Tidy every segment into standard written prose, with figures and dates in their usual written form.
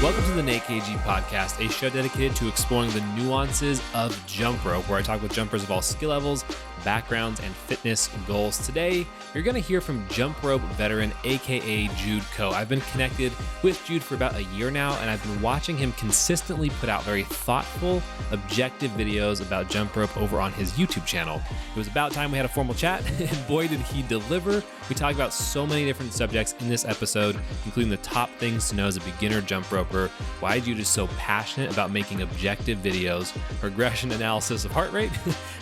Welcome to the Nate KG Podcast, a show dedicated to exploring the nuances of jump rope, where I talk with jumpers of all skill levels, backgrounds, and fitness goals. Today, you're going to hear from jump rope veteran, aka Jude Coe. I've been connected with Jude for about a year now, and I've been watching him consistently put out very thoughtful, objective videos about jump rope over on his YouTube channel. It was about time we had a formal chat, and boy did he deliver. We talk about so many different subjects in this episode, including the top things to know as a beginner jump roper, why Jude is so passionate about making objective videos, regression analysis of heart rate,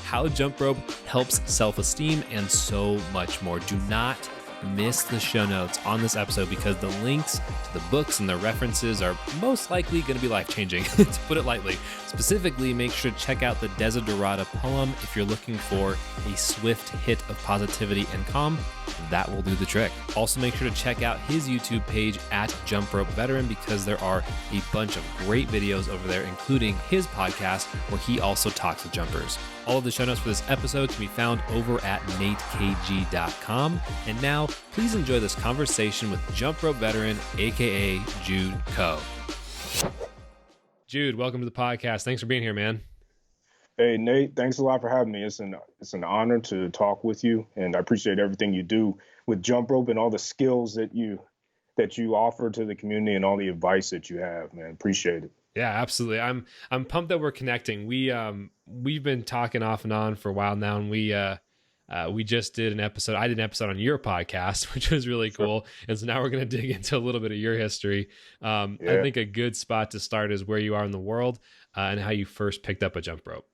how jump rope helps self-esteem, and so much more. Do not miss the show notes on this episode because the links to the books and the references are most likely going to be life-changing, to put it lightly. Specifically, make sure to check out the Desdirata poem if you're looking for a swift hit of positivity and calm. That will do the trick. Also, make sure to check out his YouTube page at Jump Rope Veteran because there are a bunch of great videos over there, including his podcast where he also talks with jumpers. All of the show notes for this episode can be found over at natekg.com. And now, please enjoy this conversation with jump rope veteran, aka Jude Coe. Jude, welcome to the podcast. Thanks for being here, man. Hey, Nate, thanks a lot for having me. It's an honor to talk with you, and I appreciate everything you do with jump rope and all the skills that you offer to the community and all the advice that you have, man. Appreciate it. Yeah, absolutely. I'm pumped that we're connecting. We've been talking off and on for a while now, and we just did an episode. I did an episode on your podcast, which was really cool. And so now we're going to dig into a little bit of your history. I think a good spot to start is where you are in the world and how you first picked up a jump rope.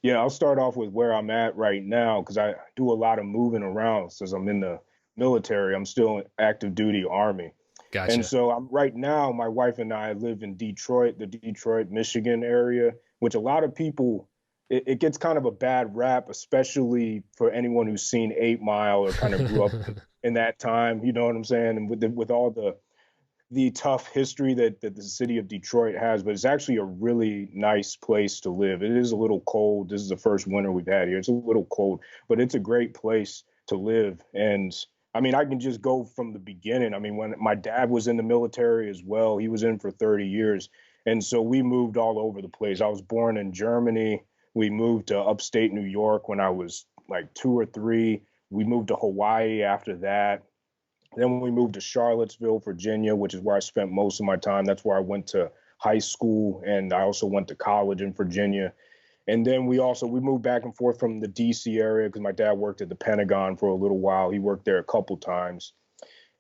Yeah, I'll start off with where I'm at right now because I do a lot of moving around since I'm in the military. I'm still in active duty Army. Gotcha. And so right now, my wife and I live in Detroit, the Detroit, Michigan area, which a lot of people, it gets kind of a bad rap, especially for anyone who's seen 8 Mile or kind of grew up in that time. You know what I'm saying? And with all the tough history that the city of Detroit has, but it's actually a really nice place to live. It is a little cold. This is the first winter we've had here. It's a little cold, but it's a great place to live. And I mean, I can just go from the beginning. I mean, when my dad was in the military as well, he was in for 30 years. And so we moved all over the place. I was born in Germany. We moved to upstate New York when I was like 2 or 3. We moved to Hawaii after that. Then we moved to Charlottesville, Virginia, which is where I spent most of my time. That's where I went to high school, and I also went to college in Virginia. And then we moved back and forth from the D.C. area because my dad worked at the Pentagon for a little while. He worked there a couple times.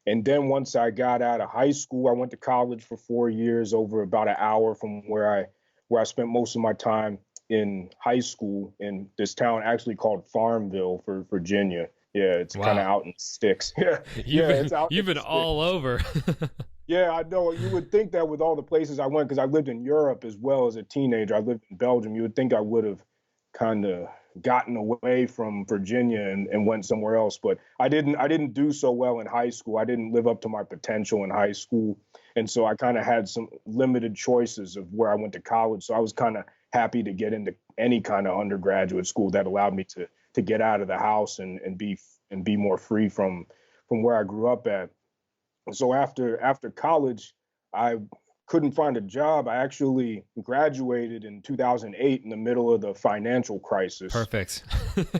And then once I got out of high school, I went to college for 4 years, over about an hour from where I spent most of my time in high school in this town actually called Farmville for Virginia. Yeah, it's kind of out in the sticks. You've been all over. Yeah, I know. You would think that with all the places I went, because I lived in Europe as well as a teenager. I lived in Belgium. You would think I would have kind of gotten away from Virginia and went somewhere else, but I didn't do so well in high school. I didn't live up to my potential in high school, and so I kind of had some limited choices of where I went to college. So I was kind of happy to get into any kind of undergraduate school that allowed me to get out of the house and be more free from where I grew up at. And so after college, I couldn't find a job. I actually graduated in 2008 in the middle of the financial crisis. Perfect.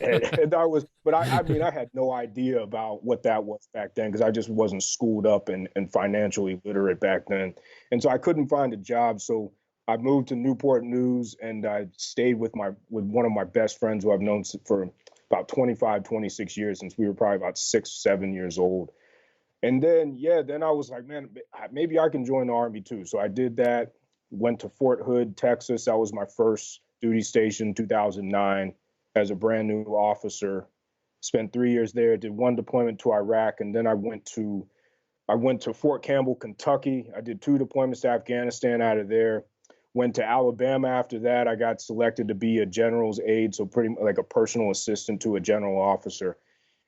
and I mean, I had no idea about what that was back then because I just wasn't schooled up and financially literate back then. And so I couldn't find a job. So I moved to Newport News and I stayed with one of my best friends who I've known for about 25, 26 years since we were probably about 6, 7 years old. And then I was like, man, maybe I can join the Army too. So I did that, went to Fort Hood, Texas. That was my first duty station, 2009, as a brand new officer. Spent 3 years there, did 1 deployment to Iraq, and then I went to Fort Campbell, Kentucky. I did 2 deployments to Afghanistan out of there. Went to Alabama after that. I got selected to be a general's aide, so pretty like a personal assistant to a general officer.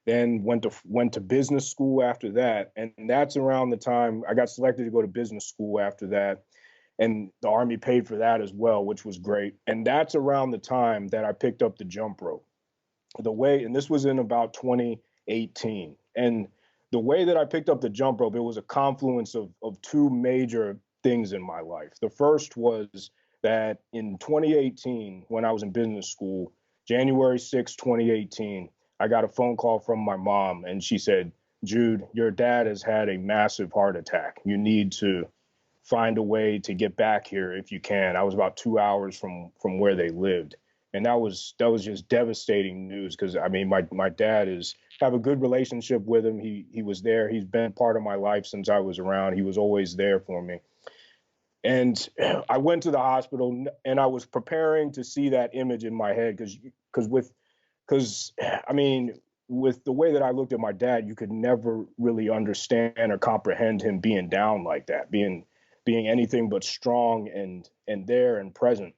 Then went to business school after that. And that's around the time I got selected to go to business school after that. And the Army paid for that as well, which was great. And that's around the time that I picked up the jump rope. And this was in about 2018. And the way that I picked up the jump rope, it was a confluence of 2 major things in my life. The first was that in 2018, when I was in business school, January 6, 2018, I got a phone call from my mom, and she said, Jude, your dad has had a massive heart attack. You need to find a way to get back here if you can. I was about 2 hours from where they lived. And that was just devastating news, because I mean my dad is have a good relationship with him. He was there. He's been part of my life since I was around. He was always there for me. And I went to the hospital, and I was preparing to see that image in my head, because I mean, with the way that I looked at my dad, you could never really understand or comprehend him being down like that, being anything but strong and there and present.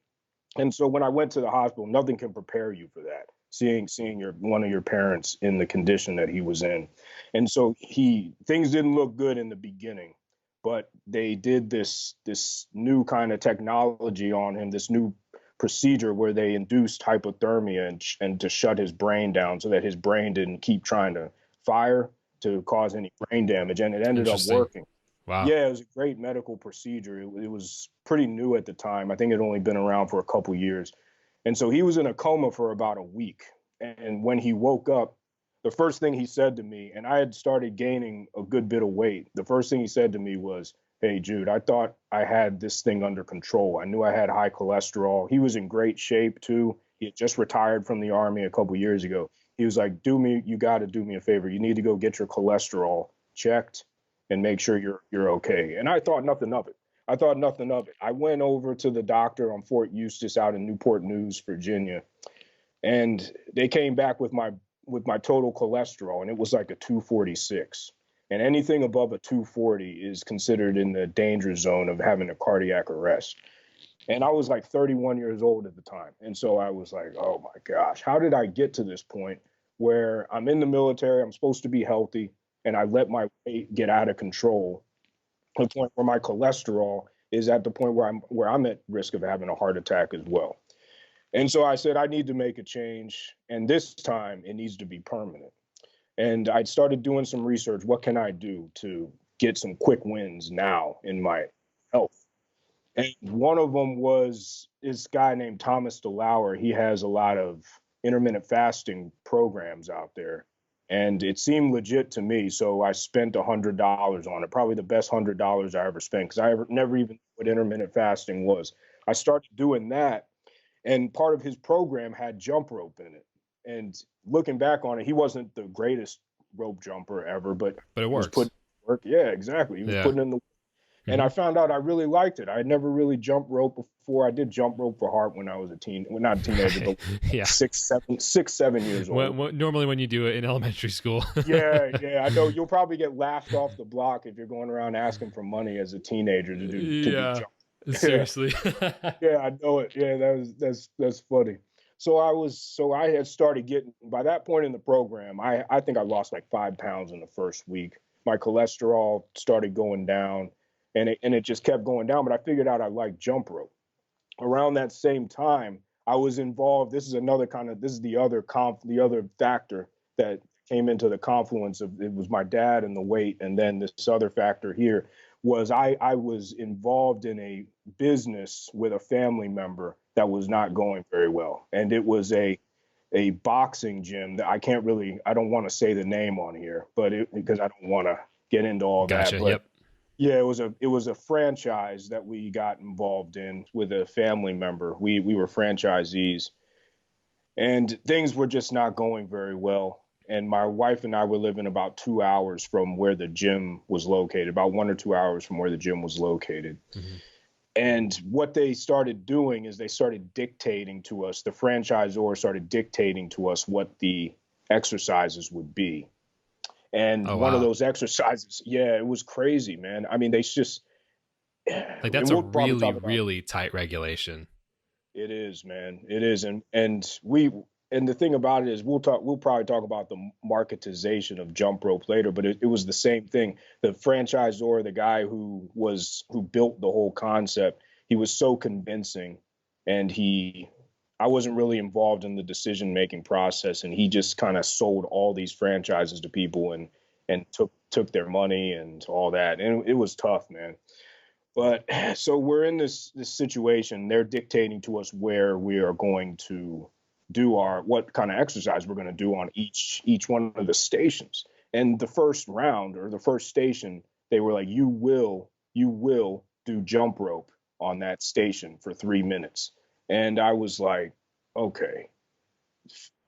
And so when I went to the hospital, nothing can prepare you for that. Seeing your one of your parents in the condition that he was in. And so things didn't look good in the beginning, but they did this new kind of technology on him, this new procedure where they induced hypothermia and to shut his brain down so that his brain didn't keep trying to fire to cause any brain damage. And it ended up working. Wow. Yeah, it was a great medical procedure. It was pretty new at the time. I think it had only been around for a couple years. And so he was in a coma for about a week. And when he woke up, the first thing he said to me, and I had started gaining a good bit of weight, the first thing he said to me was, hey, Jude, I thought I had this thing under control. I knew I had high cholesterol. He was in great shape, too. He had just retired from the Army a couple years ago. He was like, you got to do me a favor. You need to go get your cholesterol checked and make sure you're okay. And I thought nothing of it. I went over to the doctor on Fort Eustis out in Newport News, Virginia, and they came back with my total cholesterol, and it was like a 246. And anything above a 240 is considered in the danger zone of having a cardiac arrest. And I was like 31 years old at the time. And so I was like, oh my gosh, how did I get to this point where I'm in the military, I'm supposed to be healthy, and I let my weight get out of control to the point where my cholesterol is at the point where I'm at risk of having a heart attack as well. And so I said, I need to make a change. And this time it needs to be permanent. And I started doing some research. What can I do to get some quick wins now in my health? And one of them was this guy named Thomas DeLauer. He has a lot of intermittent fasting programs out there. And it seemed legit to me. So I spent $100 on it, probably the best $100 I ever spent, because I never even knew what intermittent fasting was. I started doing that. And part of his program had jump rope in it. And looking back on it, he wasn't the greatest rope jumper ever, but it works. Putting work. Yeah, exactly. He was putting in the. And I found out I really liked it. I had never really jumped rope before. I did jump rope for Heart when I was not a teenager, but yeah. 7 years old. Normally when you do it in elementary school. yeah, I know you'll probably get laughed off the block if you're going around asking for money as a teenager to do jump. Seriously. Yeah, I know it. Yeah, that's funny. So I had started getting, by that point in the program, I think I lost like 5 pounds in the first week. My cholesterol started going down, and it just kept going down. But I figured out I liked jump rope. Around that same time, I was involved. This is the other factor that came into the confluence of it was my dad and the weight, and then this other factor here was I was involved in a business with a family member that was not going very well. And it was a boxing gym that I don't want to say the name on here, but because I don't want to get into all Gotcha, that. But yep. yeah, it was a franchise that we got involved in with a family member. We were franchisees, and things were just not going very well. And my wife and I were living about 2 hours from where the gym was located, about 1 or 2 hours from where the gym was located. Mm-hmm. And what they started doing is they started dictating to us, the franchisor started dictating to us what the exercises would be. And one of those exercises, yeah, it was crazy, man. I mean, they just like that's a really, really tight regulation. It is, man. It is. And the thing about it is we'll probably talk about the marketization of jump rope later, but it was the same thing. The franchisor, the guy who built the whole concept, he was so convincing, and I wasn't really involved in the decision-making process, and he just kind of sold all these franchises to people and took their money and all that. And it was tough, man. But so we're in this situation. They're dictating to us where we are going to do our what kind of exercise we're going to do on each one of the stations. And the first round or the first station, they were like, you will do jump rope on that station for 3 minutes. And I was like, okay,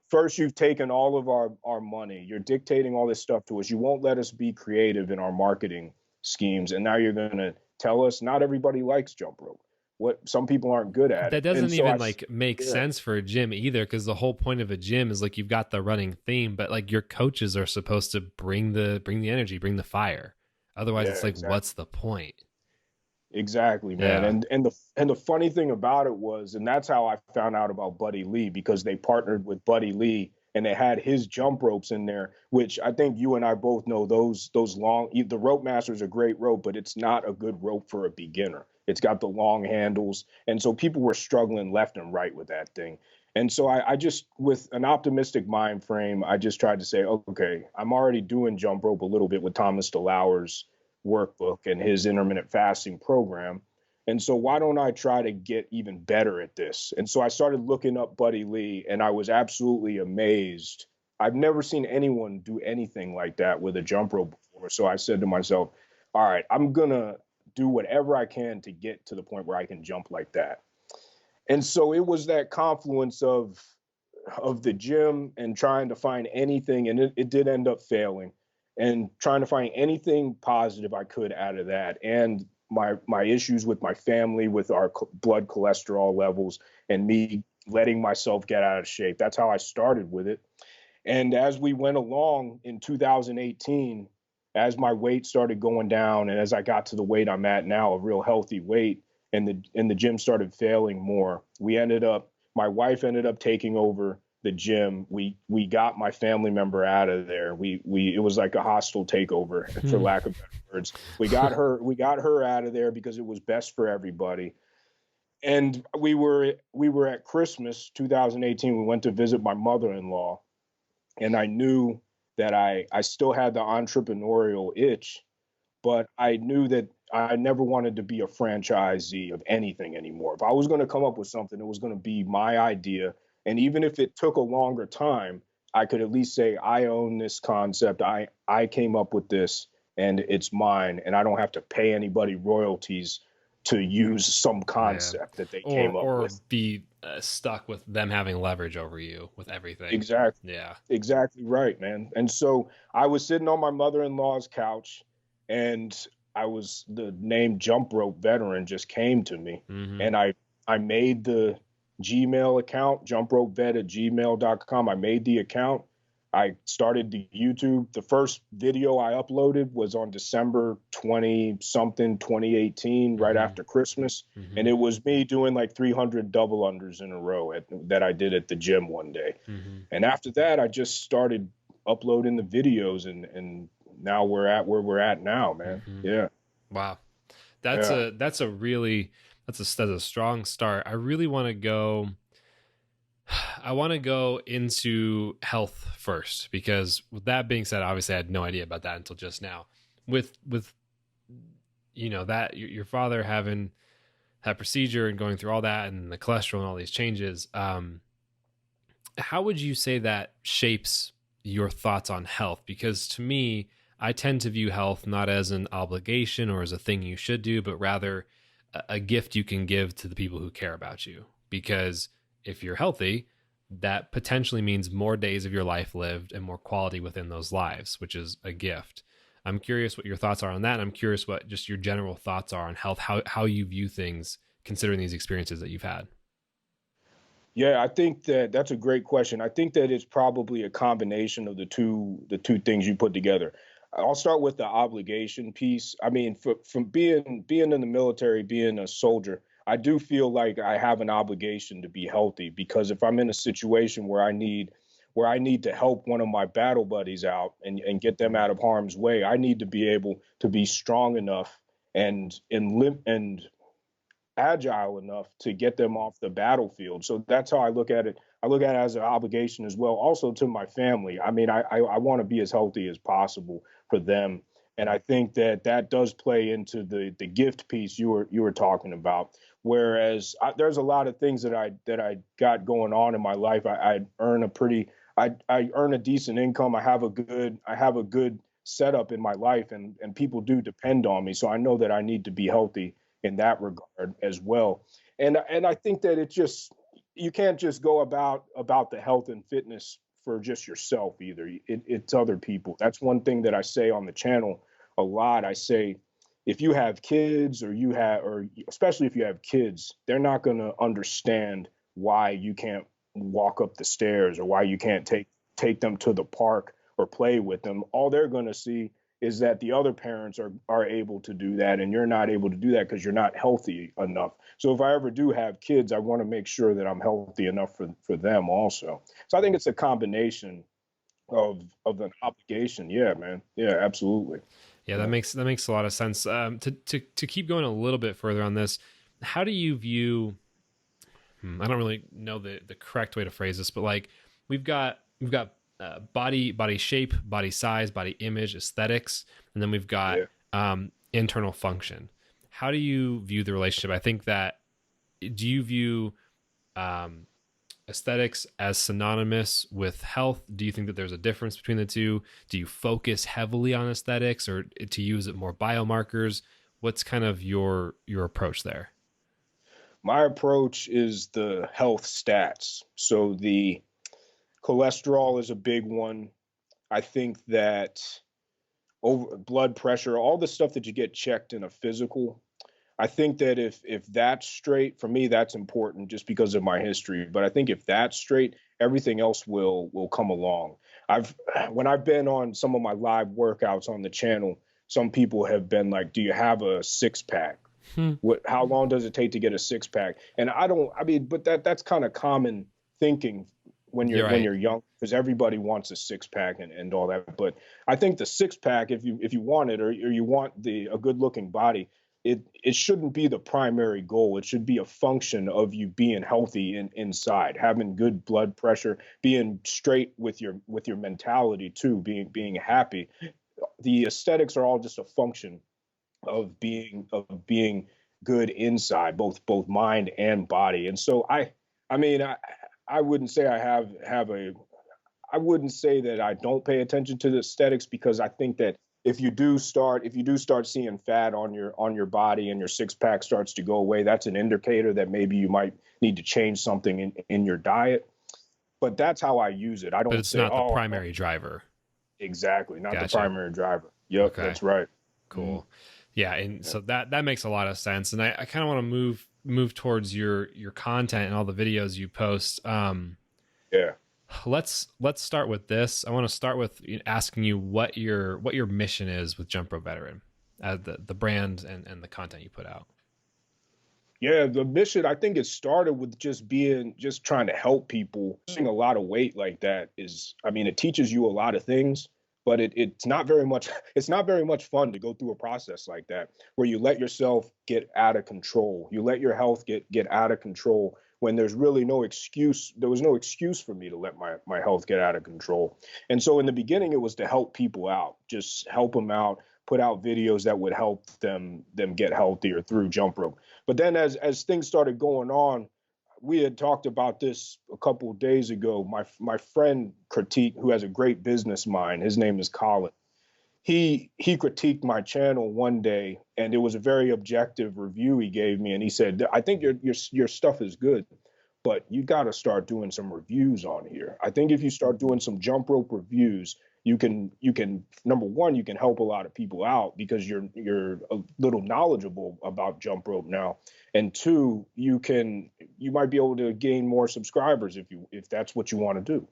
first you've taken all of our money. You're dictating all this stuff to us. You won't let us be creative in our marketing schemes. And now you're going to tell us not everybody likes jump rope. What some people aren't good at That it. And doesn't so even I, like make yeah, sense for a gym either, because the whole point of a gym is like you've got the running theme, but like your coaches are supposed to bring the energy, bring the fire. Otherwise, it's yeah, like, exactly. what's the point? Exactly, man. Yeah. And the funny thing about it was, and that's how I found out about Buddy Lee, because they partnered with Buddy Lee and they had his jump ropes in there, which I think you and I both know those long the rope master is a great rope, but it's not a good rope for a beginner. It's got the long handles. And so people were struggling left and right with that thing. And so I just, with an optimistic mind frame, I just tried to say, okay, I'm already doing jump rope a little bit with Thomas DeLauer's workbook and his intermittent fasting program. And so why don't I try to get even better at this? And so I started looking up Buddy Lee and I was absolutely amazed. I've never seen anyone do anything like that with a jump rope before. So I said to myself, all right, I'm going to do whatever I can to get to the point where I can jump like that. And so it was that confluence of the gym and trying to find anything, and it did end up failing, and trying to find anything positive I could out of that, and my issues with my family, with our blood cholesterol levels, and me letting myself get out of shape. That's how I started with it. And as we went along in 2018, as my weight started going down, and as I got to the weight I'm at now, a real healthy weight, and the gym started failing more, my wife ended up taking over the gym. We got my family member out of there. We it was like a hostile takeover, for Hmm. lack of better words. We got her out of there because it was best for everybody. And we were at Christmas 2018. We went to visit my mother-in-law, and I knew that I still had the entrepreneurial itch, but I knew that I never wanted to be a franchisee of anything anymore. If I was going to come up with something, it was going to be my idea. And even if it took a longer time, I could at least say, I own this concept. I came up with this and it's mine. And I don't have to pay anybody royalties to use some Yeah. concept that they Or came up or with. be stuck with them having leverage over you with everything. Exactly. Yeah. Exactly right, man. And so I was sitting on my mother-in-law's couch, and the name Jump Rope Veteran just came to me. Hmm. And I made the Gmail account, jumpropevet@gmail.com. I made the account. I started the YouTube. The first video I uploaded was on December 20 something, 2018, right Hmm. after Christmas. Hmm. And it was me doing like 300 double unders in a row that I did at the gym one day. Hmm. And after that, I just started uploading the videos, and now we're at where we're at now, man. Hmm. Yeah. Wow. That's Yeah. a strong start. I really want to go. I want to go into health first, because with that being said, obviously I had no idea about that until just now. With that your father having that procedure and going through all that and the cholesterol and all these changes, how would you say that shapes your thoughts on health? Because to me, I tend to view health not as an obligation or as a thing you should do, but rather a gift you can give to the people who care about you. Because if you're healthy, that potentially means more days of your life lived and more quality within those lives, which is a gift. I'm curious what your thoughts are on that. I'm curious what just your general thoughts are on health, how you view things considering these experiences that you've had. Yeah, I think that's a great question. I think that it's probably a combination of the two things you put together. I'll start with the obligation piece. I mean, from being in the military, being a soldier, I do feel like I have an obligation to be healthy, because if I'm in a situation where I need to help one of my battle buddies out and get them out of harm's way, I need to be able to be strong enough and agile enough to get them off the battlefield. So that's how I look at it. I look at it as an obligation as well, also to my family. I mean, I want to be as healthy as possible for them. And I think that that does play into the gift piece you were talking about. Whereas there's a lot of things that I got going on in my life. I earn I earn a decent income. I have a good setup in my life, and people do depend on me. So I know that I need to be healthy in that regard as well. And I think that you can't just go about the health and fitness for just yourself either. It's other people. That's one thing that I say on the channel a lot. I say, if you have kids or especially if you have kids, they're not going to understand why you can't walk up the stairs or why you can't take them to the park or play with them. All they're going to see is that the other parents are able to do that, and you're not able to do that because you're not healthy enough. So if I ever do have kids, I want to make sure that I'm healthy enough for them also. So I think it's a combination of an obligation. Yeah, man. Yeah, absolutely. Yeah, that makes a lot of sense. To keep going a little bit further on this, how do you view? I don't really know the correct way to phrase this, but like we've got body shape, body size, body image, aesthetics, and then we've got internal function. How do you view the relationship? I think that, do you view aesthetics as synonymous with health? Do you think that there's a difference between the two? Do you focus heavily on aesthetics, or to use it more biomarkers? What's kind of your approach there? My approach is the health stats. So the cholesterol is a big one. I think that over blood pressure, all the stuff that you get checked in a physical, I think that if that's straight, for me, that's important just because of my history. But I think if that's straight, everything else will come along. When I've been on some of my live workouts on the channel, some people have been like, "Do you have a six pack? How long does it take to get a six pack?" And but that's kind of common thinking when you're young, because everybody wants a six pack and all that. But I think the six pack, if you want it, or you want a good looking body, it shouldn't be the primary goal. It should be a function of you being healthy inside, having good blood pressure, being straight with your mentality too, being happy. The aesthetics are all just a function of being good inside, both mind and body. And so I wouldn't say I wouldn't say that I don't pay attention to the aesthetics, because I think that if you do start seeing fat on your body and your six pack starts to go away, that's an indicator that maybe you might need to change something in your diet. But that's how I use it. I don't. But it's not the primary driver. Exactly, not the primary driver. Yep, okay. That's right. Cool. Yeah, and so that makes a lot of sense. And I kind of want to move towards your content and all the videos you post. Yeah. Let's start with this. I want to start with asking you what your mission is with Jump Rope Veteran, the brand and the content you put out. Yeah, the mission, I think it started with just trying to help people. Losing a lot of weight like that it teaches you a lot of things, but it's not very much fun to go through a process like that, where you let yourself get out of control. You let your health get out of control when there's really no excuse. There was no excuse for me to let my health get out of control. And so in the beginning, it was to help people out, just help them out, put out videos that would help them get healthier through jump rope. But then as things started going on, we had talked about this a couple of days ago. My friend who has a great business mind, his name is Colin. He critiqued my channel one day, and it was a very objective review he gave me. And he said, "I think your stuff is good, but you got to start doing some reviews on here. I think if you start doing some jump rope reviews, you can number one, you can help a lot of people out because you're a little knowledgeable about jump rope now, and two, you might be able to gain more subscribers if that's what you want to do."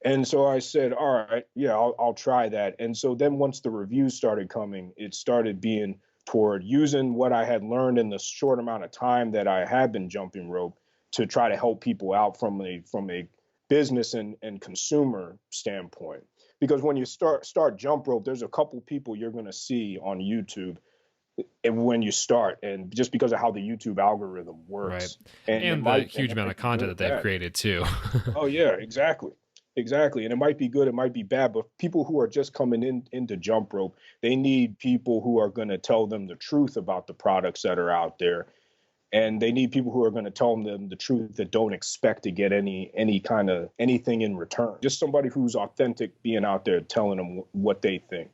And so I said, all right, yeah, I'll try that. And so then once the reviews started coming, it started being toward using what I had learned in the short amount of time that I had been jumping rope to try to help people out from a business and consumer standpoint. Because when you start jump rope, there's a couple people you're going to see on YouTube when you start, and just because of how the YouTube algorithm works. Right. And the huge amount of content that they've created too. Oh yeah, exactly. Exactly. And it might be good, it might be bad, but people who are just coming into jump rope, they need people who are going to tell them the truth about the products that are out there. And they need people who are going to tell them the truth that don't expect to get any kind of anything in return. Just somebody who's authentic being out there telling them what they think.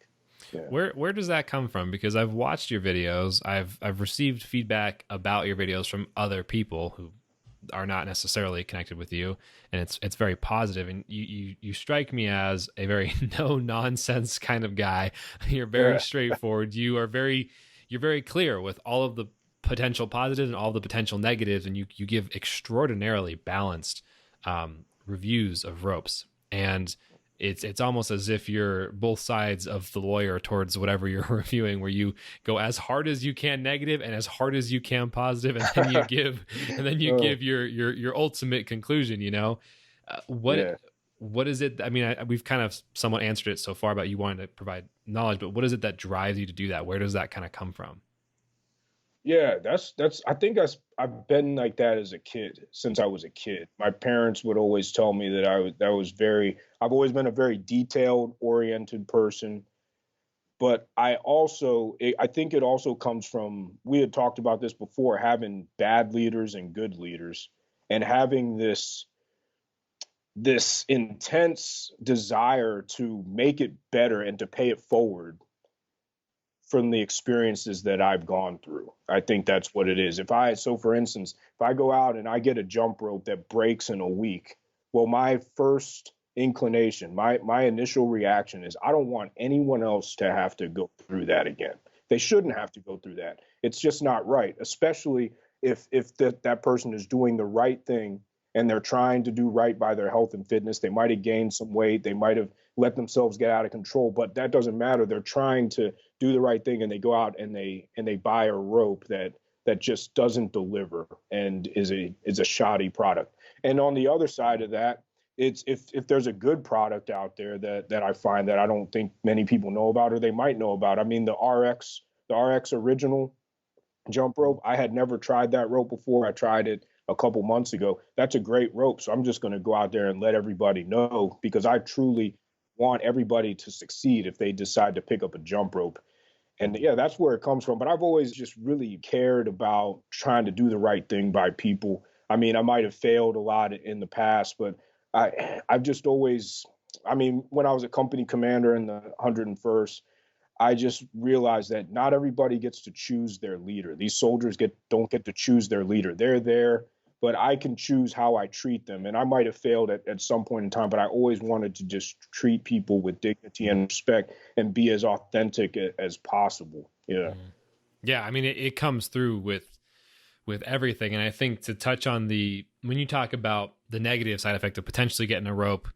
Yeah. Where does that come from? Because I've watched your videos. I've received feedback about your videos from other people who are not necessarily connected with you, and it's very positive. And you strike me as a very no nonsense kind of guy. You're very straightforward. You're very clear with all of the potential positives and all the potential negatives, and you give extraordinarily balanced reviews of ropes. And it's almost as if you're both sides of the lawyer towards whatever you're reviewing, where you go as hard as you can negative and as hard as you can positive, and then you give your ultimate conclusion. What is it? I mean, we've kind of somewhat answered it so far about you wanting to provide knowledge, but what is it that drives you to do that? Where does that kind of come from? Yeah, I think I've been like that as a kid, since I was a kid. My parents would always tell me that I've always been a very detailed oriented person. But I think it also comes from, we had talked about this before, having bad leaders and good leaders, and having this intense desire to make it better and to pay it forward from the experiences that I've gone through. I think that's what it is. So for instance, if I go out and I get a jump rope that breaks in a week, well, my first inclination, my initial reaction is, I don't want anyone else to have to go through that again. They shouldn't have to go through that. It's just not right, especially if that person is doing the right thing and they're trying to do right by their health and fitness. They might have gained some weight. They might have let themselves get out of control, but that doesn't matter. They're trying to do the right thing, and they go out and they buy a rope that just doesn't deliver and is a shoddy product. And on the other side of that, it's if there's a good product out there that I find that I don't think many people know about, or they might know about. I mean, the RX original jump rope, I had never tried that rope before. I tried it a couple months ago. That's a great rope. So I'm just going to go out there and let everybody know, because I truly want everybody to succeed if they decide to pick up a jump rope. And yeah, that's where it comes from. But I've always just really cared about trying to do the right thing by people. I mean, I might have failed a lot in the past, but I've just always, I mean, when I was a company commander in the 101st, I just realized that not everybody gets to choose their leader. These soldiers don't get to choose their leader. They're there, but I can choose how I treat them. And I might have failed at some point in time, but I always wanted to just treat people with dignity and respect and be as authentic as possible. Yeah. Yeah. I mean, it comes through with everything. And I think to touch on when you talk about the negative side effect of potentially getting a rope,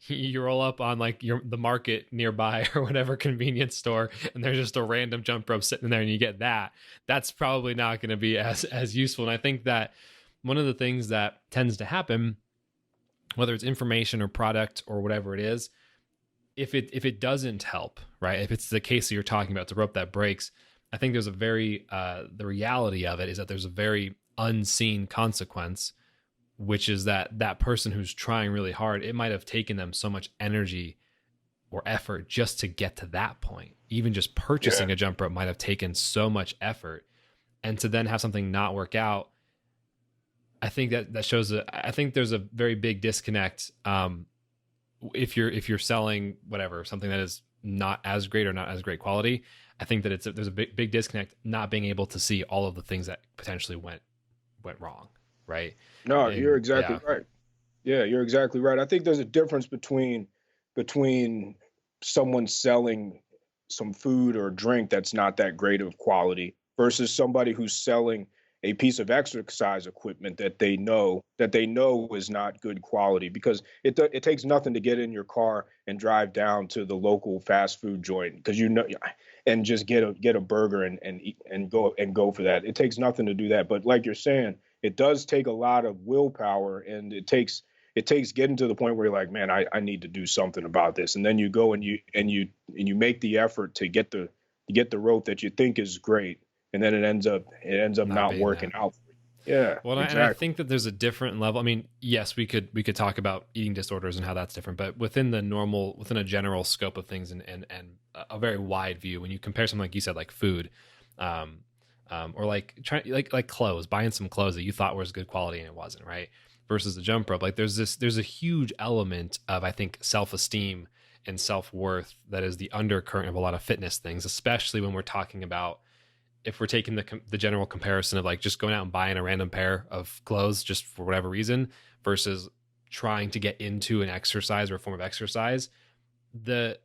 you roll up on like the market nearby or whatever convenience store, and there's just a random jump rope sitting there, and you get that's probably not going to be as useful. And I think that one of the things that tends to happen, whether it's information or product or whatever it is, if it doesn't help, right? If it's the case that you're talking about, the rope that breaks, I think there's the reality of it is that there's a very unseen consequence, which is that person who's trying really hard, it might have taken them so much energy or effort just to get to that point. Even just purchasing a jump rope might have taken so much effort, and to then have something not work out, I think that shows I think there's a very big disconnect. If you're selling whatever, something that is not as great or not as great quality, I think that there's a big disconnect, not being able to see all of the things that potentially went wrong. Right. No, you're exactly right. Yeah, you're exactly right. I think there's a difference between someone selling some food or drink that's not that great of quality versus somebody who's selling a piece of exercise equipment that they know is not good quality, because it takes nothing to get in your car and drive down to the local fast food joint, because and just get a burger and eat and go for that. It takes nothing to do that. But like you're saying, it does take a lot of willpower, and it takes getting to the point where you're like, man, I need to do something about this. And then you go and you make the effort to get the rope that you think is great, and then it ends up not working out. Yeah, Well, and I exactly. think that there's a different level. I mean, yes, we could talk about eating disorders and how that's different, but within a general scope of things, and a very wide view, when you compare something like you said, like food, um, or like trying like clothes, buying some clothes that you thought was good quality and it wasn't, right? Versus the jump rope, like there's a huge element of, I think, self-esteem and self-worth that is the undercurrent of a lot of fitness things, especially when we're talking about, if we're taking the general comparison of like just going out and buying a random pair of clothes just for whatever reason versus trying to get into an exercise or a form of exercise, the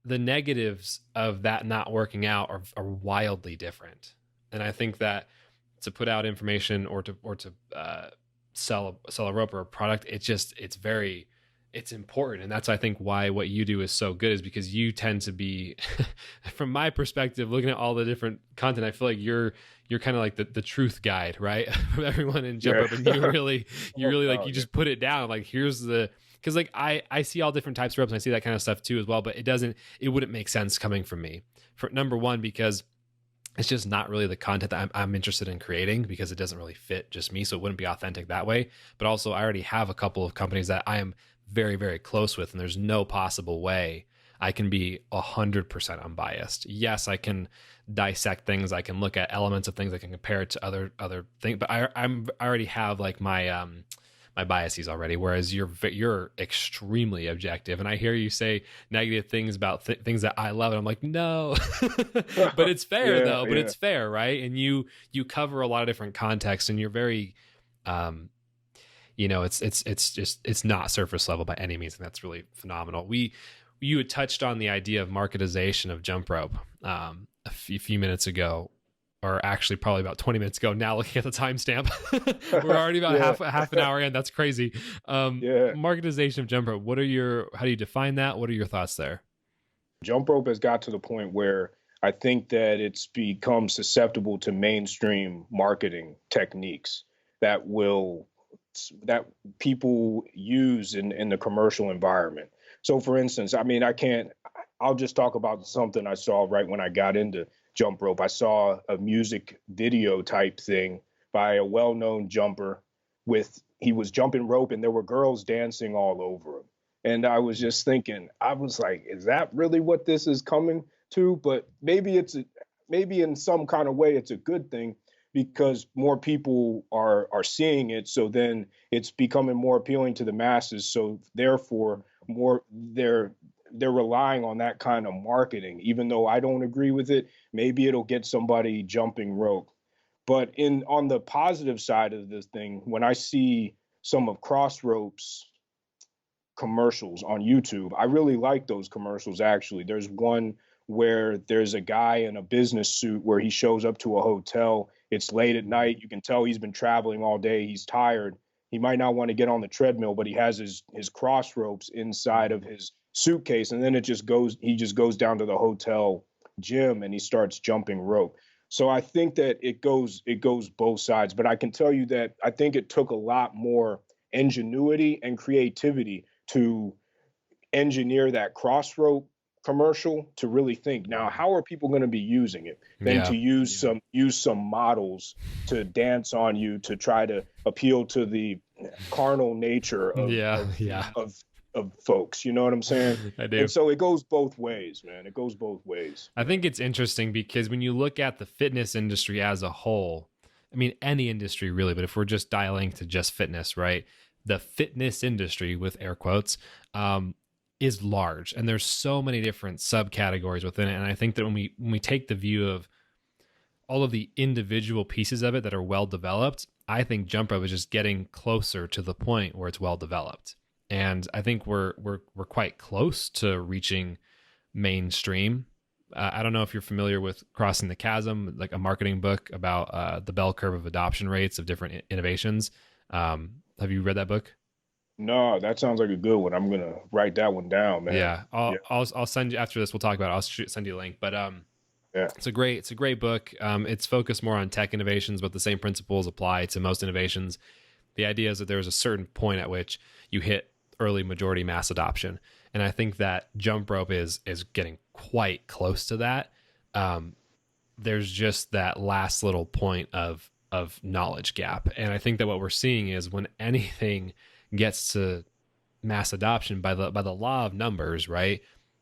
negatives of that not working out are wildly different. And I think that to put out information or to sell a rope or a product, it's important. And that's, I think, why what you do is so good, is because you tend to be from my perspective, looking at all the different content, I feel like you're kind of like the truth guide, right? From everyone in jump rope, and you really like, you just put it down, like, here's the, because like I see all different types of ropes and I see that kind of stuff too as well, but it wouldn't make sense coming from me, for number one, because it's just not really the content that I'm interested in creating, because it doesn't really fit just me. So it wouldn't be authentic that way. But also, I already have a couple of companies that I am very, very close with, and there's no possible way I can be 100% unbiased. Yes, I can dissect things. I can look at elements of things. I can compare it to other things, but I already have like my biases already, whereas you're extremely objective. And I hear you say negative things about things that I love, and I'm like, no. But it's fair though. But it's fair, right? And you cover a lot of different contexts, and you're very, it's not surface level by any means, and that's really phenomenal. You had touched on the idea of marketization of jump rope a few minutes ago, or actually probably about 20 minutes ago. Now looking at the timestamp, we're already about half an hour in. That's crazy. Marketization of jump rope. How do you define that? What are your thoughts there? Jump rope has got to the point where I think that it's become susceptible to mainstream marketing techniques that people use in the commercial environment. So for instance, I mean, I'll just talk about something I saw right when I got into jump rope. I saw a music video type thing by a well-known jumper he was jumping rope and there were girls dancing all over him. And I was just thinking, I was like, is that really what this is coming to? But maybe in some kind of way, it's a good thing, because more people are seeing it. So then it's becoming more appealing to the masses. So therefore, they're relying on that kind of marketing. Even though I don't agree with it, maybe it'll get somebody jumping rope. But on the positive side of this thing, when I see some of Crossrope's commercials on YouTube, I really like those commercials, actually. There's one where there's a guy in a business suit where he shows up to a hotel. It's late at night. You can tell he's been traveling all day. He's tired. He might not want to get on the treadmill, but he has his cross ropes inside of his suitcase. And then he just goes down to the hotel gym and he starts jumping rope. So I think that it goes both sides. But I can tell you that I think it took a lot more ingenuity and creativity to engineer that cross rope commercial, to really think, now how are people going to be using it, than to use some models to dance on you to try to appeal to the carnal nature of folks. You know what I'm saying? I do. And so it goes both ways, man. It goes both ways. I think it's interesting because when you look at the fitness industry as a whole, I mean, any industry really, but if we're just dialing to just fitness, right? The fitness industry, with air quotes, is large, and there's so many different subcategories within it. And I think that when we take the view of all of the individual pieces of it that are well developed, I think jump rope is just getting closer to the point where it's well developed. And I think we're quite close to reaching mainstream. I don't know if you're familiar with Crossing the Chasm, like a marketing book about the bell curve of adoption rates of different innovations. Have you read that book? No, that sounds like a good one. I'm gonna write that one down, man. Yeah, I'll send you after this. We'll talk about it. I'll send you a link. But it's a great book. It's focused more on tech innovations, but the same principles apply to most innovations. The idea is that there's a certain point at which you hit early majority mass adoption, and I think that jump rope is getting quite close to that. There's just that last little point of of knowledge gap. And I think that what we're seeing is when anything gets to mass adoption by the law of numbers, right?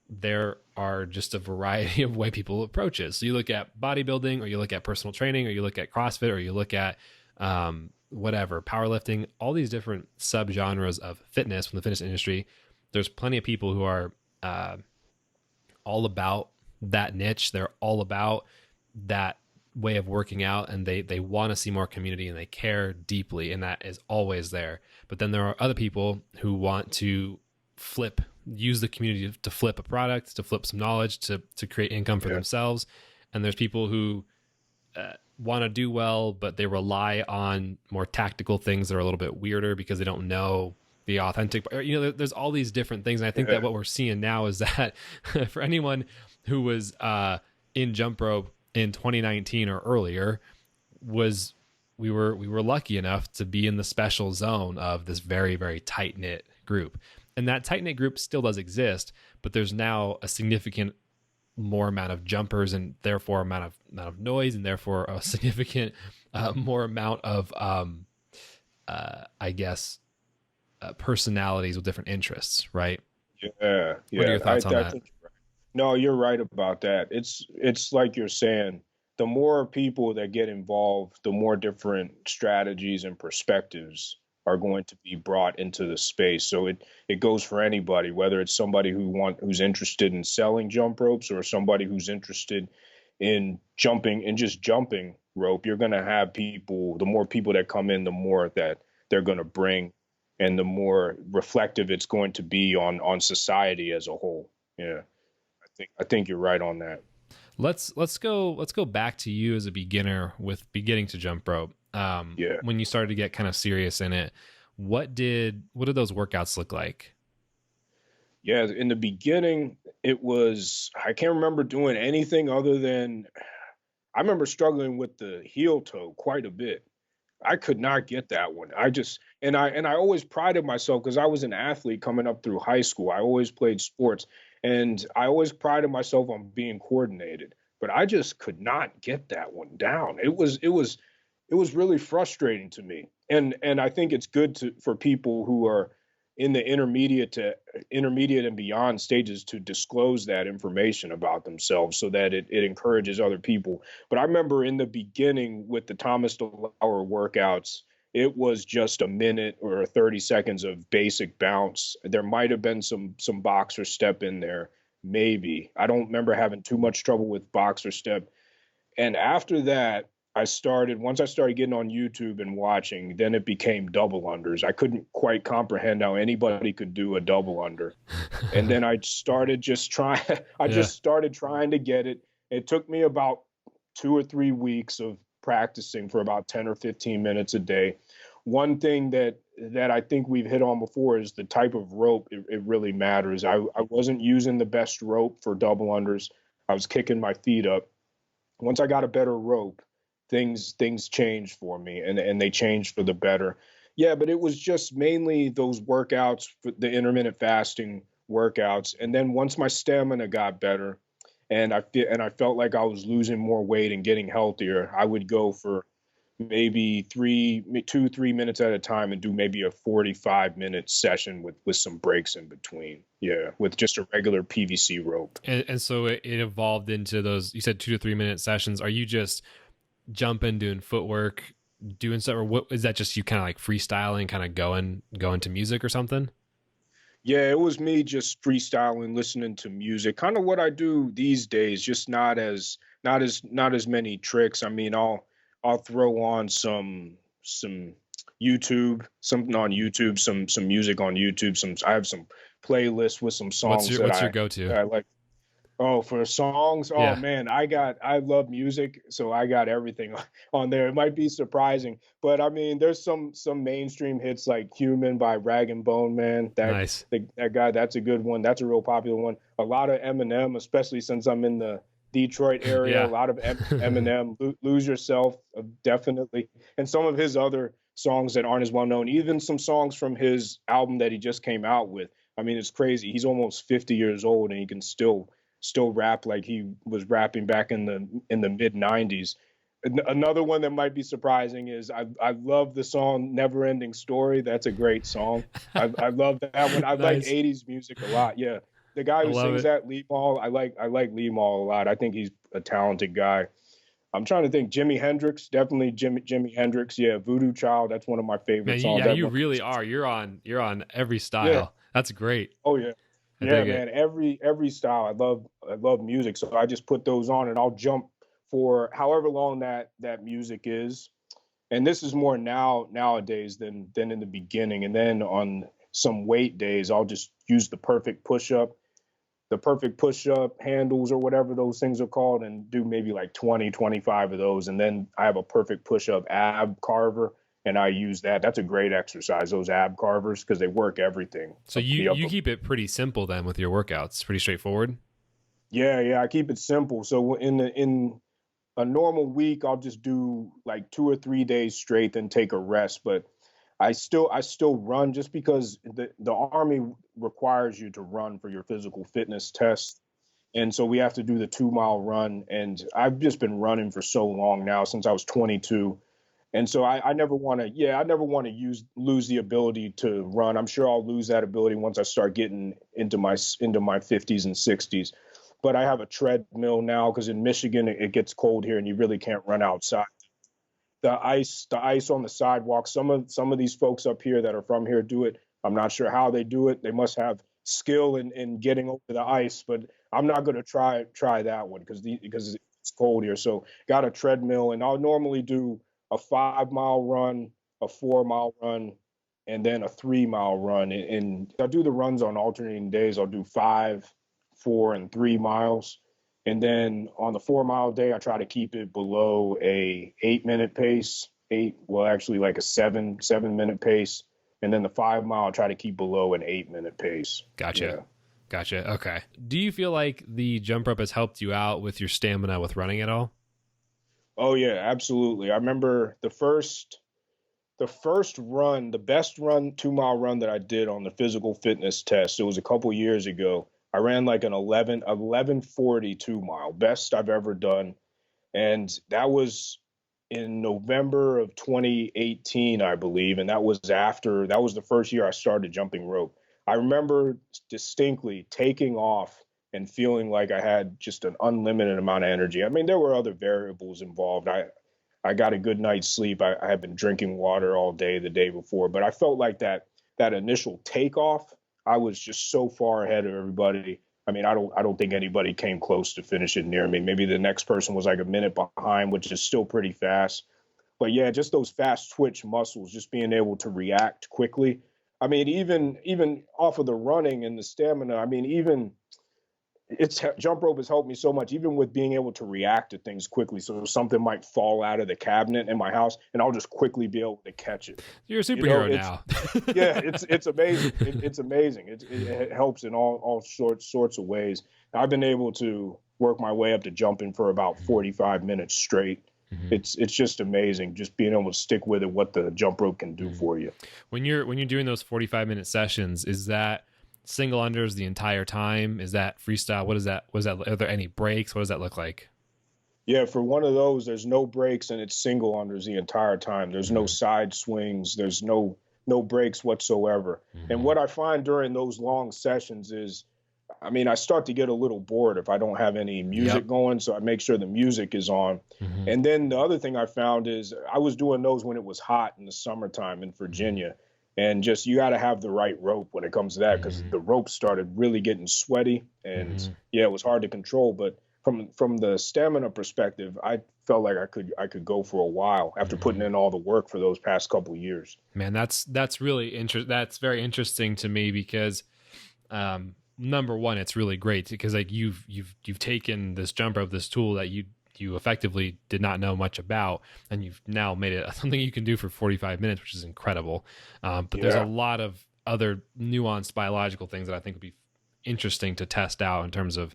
There are just a variety of way people approach it. So you look at bodybuilding, or you look at personal training, or you look at CrossFit, or you look at whatever, powerlifting, all these different subgenres of fitness from the fitness industry. There's plenty of people who are all about that niche. They're all about that way of working out, and they want to see more community, and they care deeply, and that is always there. But then there are other people who want to use the community to flip a product, to flip some knowledge, to create income for themselves. And there's people who want to do well, but they rely on more tactical things that are a little bit weirder because they don't know the authentic, there's all these different things. And I think that what we're seeing now is that for anyone who was in jump rope in 2019 or earlier, we were lucky enough to be in the special zone of this very, very tight knit group. And that tight knit group still does exist, but there's now a significant more amount of jumpers, and therefore amount of noise, and therefore a significant more amount of I guess personalities with different interests, right? Yeah. What are your thoughts on that? Think you're right. No, you're right about that. It's like you're saying, the more people that get involved, the more different strategies and perspectives are going to be brought into the space. So it goes for anybody, whether it's somebody who's interested in selling jump ropes, or somebody who's interested in just jumping rope. You're going to have people. The more people that come in, the more that they're going to bring, and the more reflective it's going to be on society as a whole. Yeah, I think you're right on that. Let's go back to you as a beginner with beginning to jump rope. When you started to get kind of serious in it, what did those workouts look like? Yeah, in the beginning, I can't remember doing anything other than, I remember struggling with the heel toe quite a bit. I could not get that one. I always prided myself, because I was an athlete coming up through high school. I always played sports, and I always prided myself on being coordinated, but I just could not get that one down. It was really frustrating to me. And I think it's good for people who are in the intermediate and beyond stages to disclose that information about themselves, so that it encourages other people. But I remember in the beginning with the Thomas DeLauer workouts, it was just a minute or 30 seconds of basic bounce. There might have been some boxer step in there, maybe. I don't remember having too much trouble with boxer step. And after that, once I started getting on YouTube and watching, then it became double unders. I couldn't quite comprehend how anybody could do a double under. And then I started just trying to get it. It took me about 2 or 3 weeks of practicing for about 10 or 15 minutes a day. One thing that I think we've hit on before is the type of rope. It really matters. I wasn't using the best rope for double unders. I was kicking my feet up. Once I got a better rope, things changed for me, and they changed for the better. Yeah, but it was just mainly those workouts, the intermittent fasting workouts. And then once my stamina got better, and I felt like I was losing more weight and getting healthier, I would go for maybe 3 minutes at a time, and do maybe a 45-minute session with some breaks in between. Yeah, with just a regular PVC rope. And so it evolved into those, you said 2 to 3 minute sessions. Are you just jumping, doing footwork, doing stuff, or what is that? Just you kind of like freestyling, kind of going to music or something? Yeah, it was me just freestyling, listening to music, kind of what I do these days, just not as many tricks. I mean, I'll throw on some YouTube, something on YouTube, some music on YouTube. I have some playlists with some songs. What's your go-to? I like. Oh, for songs? Oh Yeah. man, I love music, so I got everything on there. It might be surprising, but I mean, there's some mainstream hits like "Human" by Rag and Bone Man. Nice. That guy, that's a good one. That's a real popular one. A lot of Eminem, especially since I'm in the Detroit area. Yeah. A lot of Eminem, "Lose Yourself," definitely, and some of his other songs that aren't as well known. Even some songs from his album that he just came out with. I mean, it's crazy. He's almost 50 years old, and he can still rap like he was rapping back in the mid 90s. Another one that might be surprising is I love the song "Never Ending Story." That's a great song. I love that one. I like Nice. '80s music a lot. Yeah, the guy I who love sings it. that, Lee Mall. I like Lee Mall a lot. I think he's a talented guy. I'm trying to think. Jimi Hendrix, definitely Jimi Hendrix. Yeah, Voodoo Child. That's one of my favorite Man, songs. yeah, That you one. really are. You're on every Yeah. style. That's great. Oh yeah. I Yeah, dig it. man. Every style. I love music. So I just put those on and I'll jump for however long that music is. And this is more nowadays than in the beginning. And then on some weight days, I'll just use the perfect push up handles or whatever those things are called, and do maybe like 20, 25 of those. And then I have a perfect push up ab carver, and I use that. That's a great exercise, those ab carvers, because they work everything. So you The you upper. keep it pretty simple then with your workouts. Pretty straightforward. Yeah, I keep it simple. So in a normal week, I'll just do like 2 or 3 days straight, then take a rest. But I still run, just because the army requires you to run for your physical fitness test. And so we have to do the 2 mile run. And I've just been running for so long now, since I was 22. And so I never want to, yeah, I never want to lose the ability to run. I'm sure I'll lose that ability once I start getting into my 50s and 60s. But I have a treadmill now, because in Michigan it gets cold here and you really can't run outside. The ice on the sidewalk. Some of these folks up here that are from here do it. I'm not sure how they do it. They must have skill in getting over the ice, but I'm not going to try that one, because it's cold here. So got a treadmill, and I'll normally do a 5 mile run, a 4 mile run, and then a 3 mile run. And I do the runs on alternating days. I'll do 5, 4, and 3 miles. And then on the 4 mile day, I try to keep it below a 8 minute pace. Well, actually like a 7 minute pace. And then the 5 mile, I try to keep below an 8 minute pace. Gotcha. Yeah. Gotcha. Okay. Do you feel like the jump rope has helped you out with your stamina with running at all? Oh yeah, absolutely. I remember the first run, the best run, 2 mile run that I did on the physical fitness test. It was a couple years ago. I ran like an 11:42 mile, best I've ever done. And that was in November of 2018, I believe. And that was the first year I started jumping rope. I remember distinctly taking off and feeling like I had just an unlimited amount of energy. I mean, there were other variables involved. I got a good night's sleep. I had been drinking water all day the day before, but I felt like that initial takeoff, I was just so far ahead of everybody. I mean, I don't think anybody came close to finishing near me. Maybe the next person was like a minute behind, which is still pretty fast. But yeah, just those fast twitch muscles, just being able to react quickly. I mean, even off of the running and the stamina. I mean, even it's jump rope has helped me so much, even with being able to react to things quickly. So something might fall out of the cabinet in my house, and I'll just quickly be able to catch it. You're a You know, superhero it's now. yeah, it's amazing. It's amazing. It helps in all sorts of ways. I've been able to work my way up to jumping for about 45 minutes straight. Mhm. It's just amazing, just being able to stick with it, what the jump rope can do Mhm. for you. When you're doing those 45-minute sessions, is that single unders the entire time? Is that freestyle? What is that? Was that? Are there any breaks? What does that look like? Yeah, for one of those, there's no breaks, and it's single unders the entire time. There's no Mhm. side swings. There's no breaks whatsoever. And Mhm. what I find during those long sessions is, I mean, I start to get a little bored if I don't have any Yep. music going, so I make sure the music is on. Mhm. And then the other thing I found is I was doing those when it was hot in the summertime in Mhm. Virginia. And just you got to have the right rope when it comes to that, because Mhm. the rope started really getting sweaty, and Mhm. yeah, it was hard to control. But from the stamina perspective, I felt like I could go for a while after putting Mhm. in all the work for those past couple years. Man, that's really interesting. That's very interesting to me because number one, it's really great because like you've taken this jump rope, this tool that you effectively did not know much about, and you've now made it something you can do for 45 minutes, which is incredible. But there's a Yeah. lot of other nuanced biological things that I think would be interesting to test out in terms of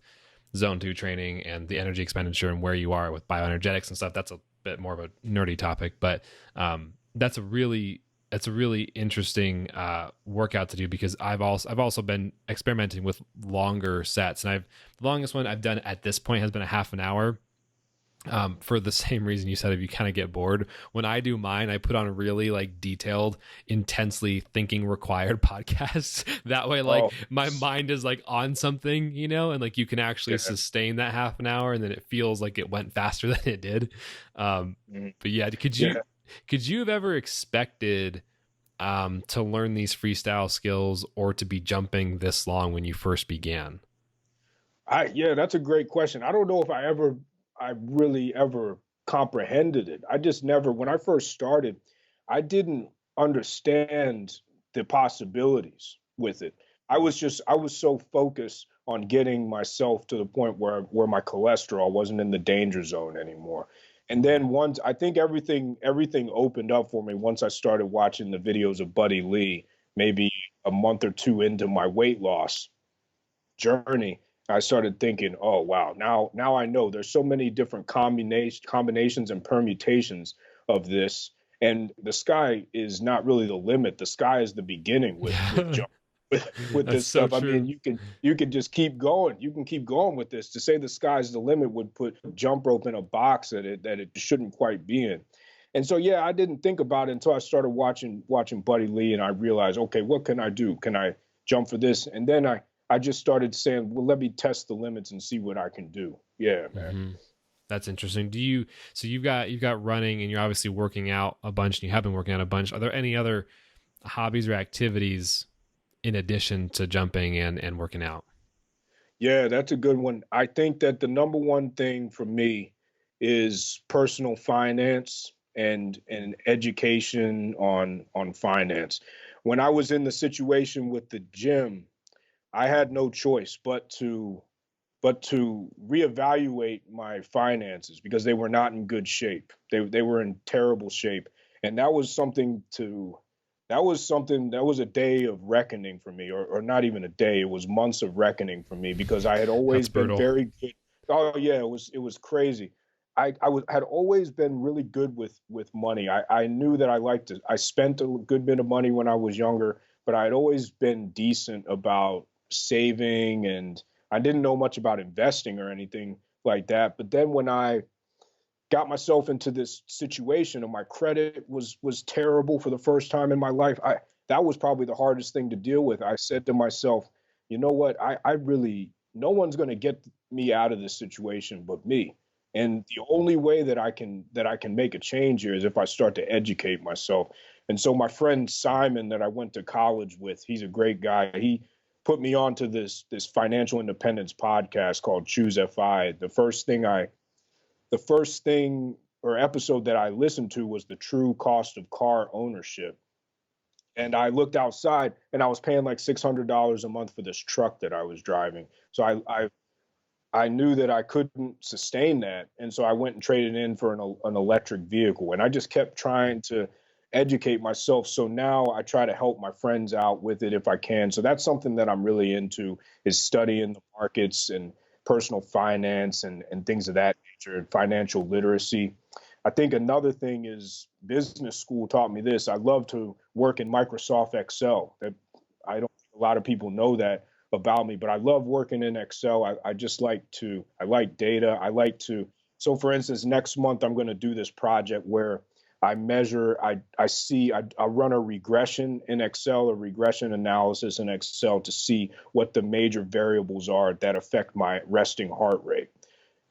zone two training and the energy expenditure and where you are with bioenergetics and stuff. That's a bit more of a nerdy topic, but that's a really interesting workout to do because I've also been experimenting with longer sets, and the longest one I've done at this point has been a half an hour. For the same reason you said, if you kind of get bored. When I do mine, I put on really like detailed, intensely thinking required podcasts. That way, like Oh, my mind is like on something, you know, and like you can actually yeah. sustain that half an hour, and then it feels like it went faster than it did. Mhm. But yeah, Yeah. could you have ever expected to learn these freestyle skills or to be jumping this long when you first began? Yeah, that's a great question. I don't know if I really ever comprehended it. I just never, when I first started, I didn't understand the possibilities with it. I was so focused on getting myself to the point where my cholesterol wasn't in the danger zone anymore. And then once I think everything opened up for me once I started watching the videos of Buddy Lee, maybe a month or two into my weight loss journey. I started thinking, oh wow, now I know there's so many different combinations and permutations of this, and the sky is not really the limit. The sky is the beginning with Yeah, jump with that's this so stuff. I mean, true. you can just keep going. You can keep going with this. To say the sky's the limit would put jump rope in a box that it shouldn't quite be in. And so yeah, I didn't think about it until I started watching Buddy Lee, and I realized, okay, what can I do? Can I jump for this? And then I just started saying, well, let me test the limits and see what I can do. Yeah, man. Hmm. That's interesting. So you've got running and you're obviously working out a bunch and you have been working out a bunch. Are there any other hobbies or activities in addition to jumping and working out? Yeah, that's a good one. I think that the number one thing for me is personal finance and education on finance. When I was in the situation with the gym, I had no choice but to reevaluate my finances because they were not in good shape. They were in terrible shape, and that was a day of reckoning for me, or not even a day. It was months of reckoning for me because I had That's always been brutal. very good. Oh yeah, it was crazy. Had always been really good with money. I knew that I liked to. I spent a good bit of money when I was younger, but I'd always been decent about saving, and I didn't know much about investing or anything like that. But then when I got myself into this situation and my credit was terrible for the first time in my life, I that was probably the hardest thing to deal with. I said to myself, you know what? I really no one's going to get me out of this situation but me. And the only way that I can make a change here is if I start to educate myself. And so my friend Simon that I went to college with, he's a great guy. He put me onto this financial independence podcast called Choose FI. The first thing or episode that I listened to was the true cost of car ownership. And I looked outside and I was paying like $600 a month for this truck that I was driving. So I knew that I couldn't sustain that. And so I went and traded in for an electric vehicle. And I just kept trying to educate myself. So now I try to help my friends out with it if I can. So that's something that I'm really into is studying the markets and personal finance and things of that nature, financial literacy. I think another thing is business school taught me this. I love to work in Microsoft Excel. I don't think a lot of people know that about me, but I love working in Excel. I like data. So for instance, next month I'm going to do this project where I run a regression in Excel, a regression analysis in Excel to see what the major variables are that affect my resting heart rate.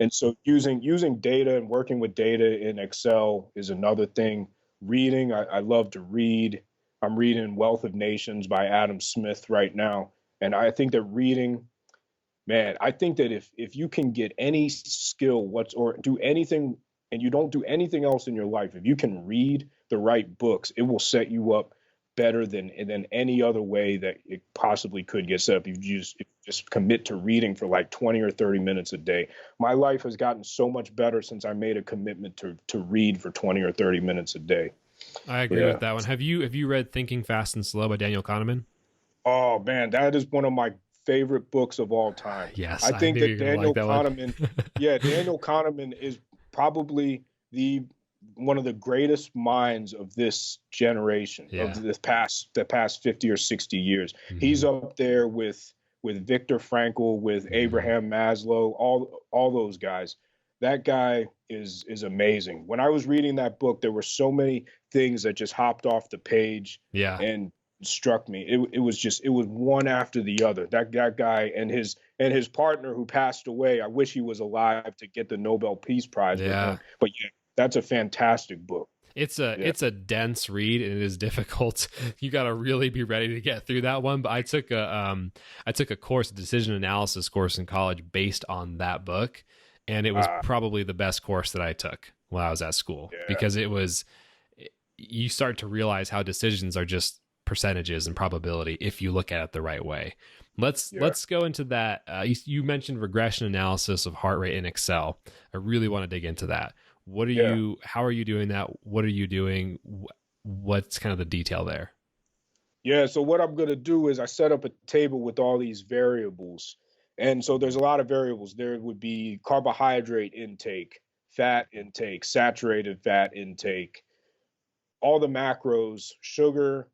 And so using data and working with data in Excel is another thing. Reading, I love to read. I'm reading Wealth of Nations by Adam Smith right now. And I think that reading, man, I think that if you can get any skill or do anything and you don't do anything else in your life, if you can read the right books, it will set you up better than any other way that it possibly could get set up. If you just commit to reading for like 20 or 30 minutes a day. My life has gotten so much better since I made a commitment to read for 20 or 30 minutes a day. I agree Yeah. with that one. Have you read Thinking Fast and Slow by Daniel Kahneman? Oh man, that is one of my favorite books of all time. Yes, I I think knew that you were gonna like that one. Daniel Kahneman is probably the one of the greatest minds of this generation of Yeah. the past 50 or 60 years. He's Hmm. up there with Viktor Frankl, with Hmm. Abraham Maslow, all those guys. That guy is amazing. When I was reading that book, there were so many things that just hopped off the page Yeah. and struck me. It was one after the other. That guy and his partner who passed away. I wish he was alive to get the Nobel Peace Prize with Yeah. him. But yeah, that's a fantastic book. Yeah. It's a dense read and it is difficult. You got to really be ready to get through that one. But I took a course, a decision analysis course in college based on that book, and it was probably the best course that I took while I was at school because you start to realize how decisions are just percentages and probability if you look at it the right way. Let's go into that. You mentioned regression analysis of heart rate in Excel. I really want to dig into that. How are you doing that? What are you doing? What's kind of the detail there? Yeah, so what I'm going to do is I set up a table with all these variables. And so there's a lot of variables. There would be carbohydrate intake, fat intake, saturated fat intake, all the macros, sugar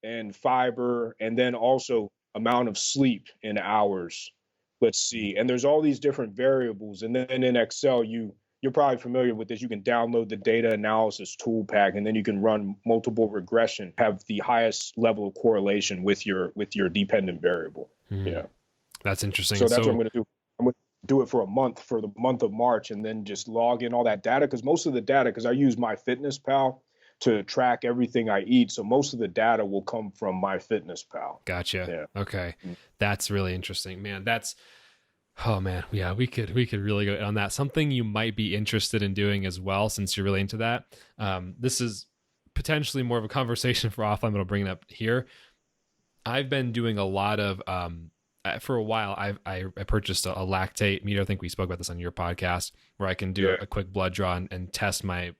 and fiber, and then also amount of sleep in hours. Let's see. And there's all these different variables. And then in Excel, you're probably familiar with this. You can download the data analysis tool pack, and then you can run multiple regression, have the highest level of correlation with your dependent variable. Yeah. That's interesting. So that's what I'm going to do. I'm going to do it for a month, for the month of March, and then just log in all that data. Because most of the data, because I use MyFitnessPal to track everything I eat. So most of the data will come from MyFitnessPal. Gotcha. Yeah. Okay. That's really interesting, man. Oh man. Yeah. We could really go on that. Something you might be interested in doing as well, since you're really into that. This is potentially more of a conversation for offline, but I'll bring it up here. I've been doing a lot of, for a while, I purchased a lactate meter. I think we spoke about this on your podcast, where I can do a quick blood draw and test my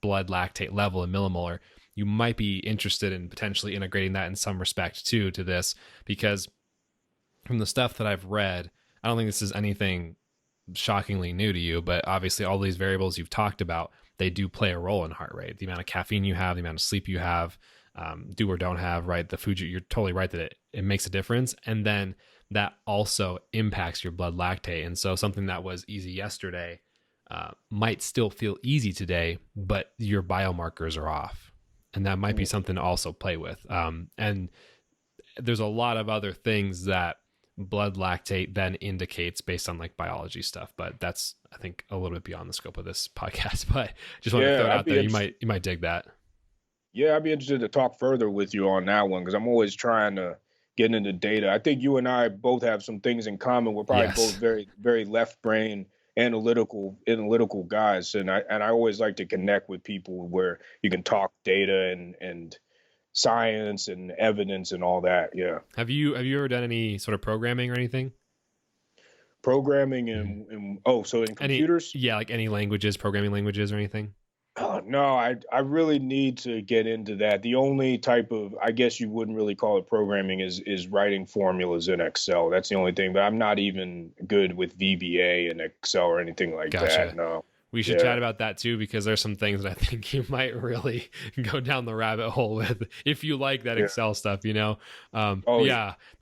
blood lactate level in millimolar. You might be interested in potentially integrating that in some respect too to this, because from the stuff that I've read, I don't think this is anything shockingly new to you, but obviously all these variables you've talked about, they do play a role in heart rate. The amount of caffeine you have, the amount of sleep you have, do or don't have, right? The food, you're totally right that it makes a difference. And then that also impacts your blood lactate. And so something that was easy yesterday might still feel easy today, but your biomarkers are off. And that might be something to also play with. And there's a lot of other things that blood lactate then indicates based on like biology stuff, but that's, I think, a little bit beyond the scope of this podcast. But just want to throw it out there. You might dig that. Yeah, I'd be interested to talk further with you on that one, because I'm always trying to get into data. I think you and I both have some things in common. We're probably both very, very left brain analytical guys, and I always like to connect with people where you can talk data and science and evidence and all that. Yeah. Have you ever done any sort of programming or anything? Programming in computers? Like any languages, programming languages or anything? Oh, no, I really need to get into that. The only type of, I guess you wouldn't really call it programming, is writing formulas in Excel. That's the only thing, but I'm not even good with VBA and Excel or anything like that. No. We should chat about that too, because there's some things that I think you might really go down the rabbit hole with if you like that Excel stuff, you know?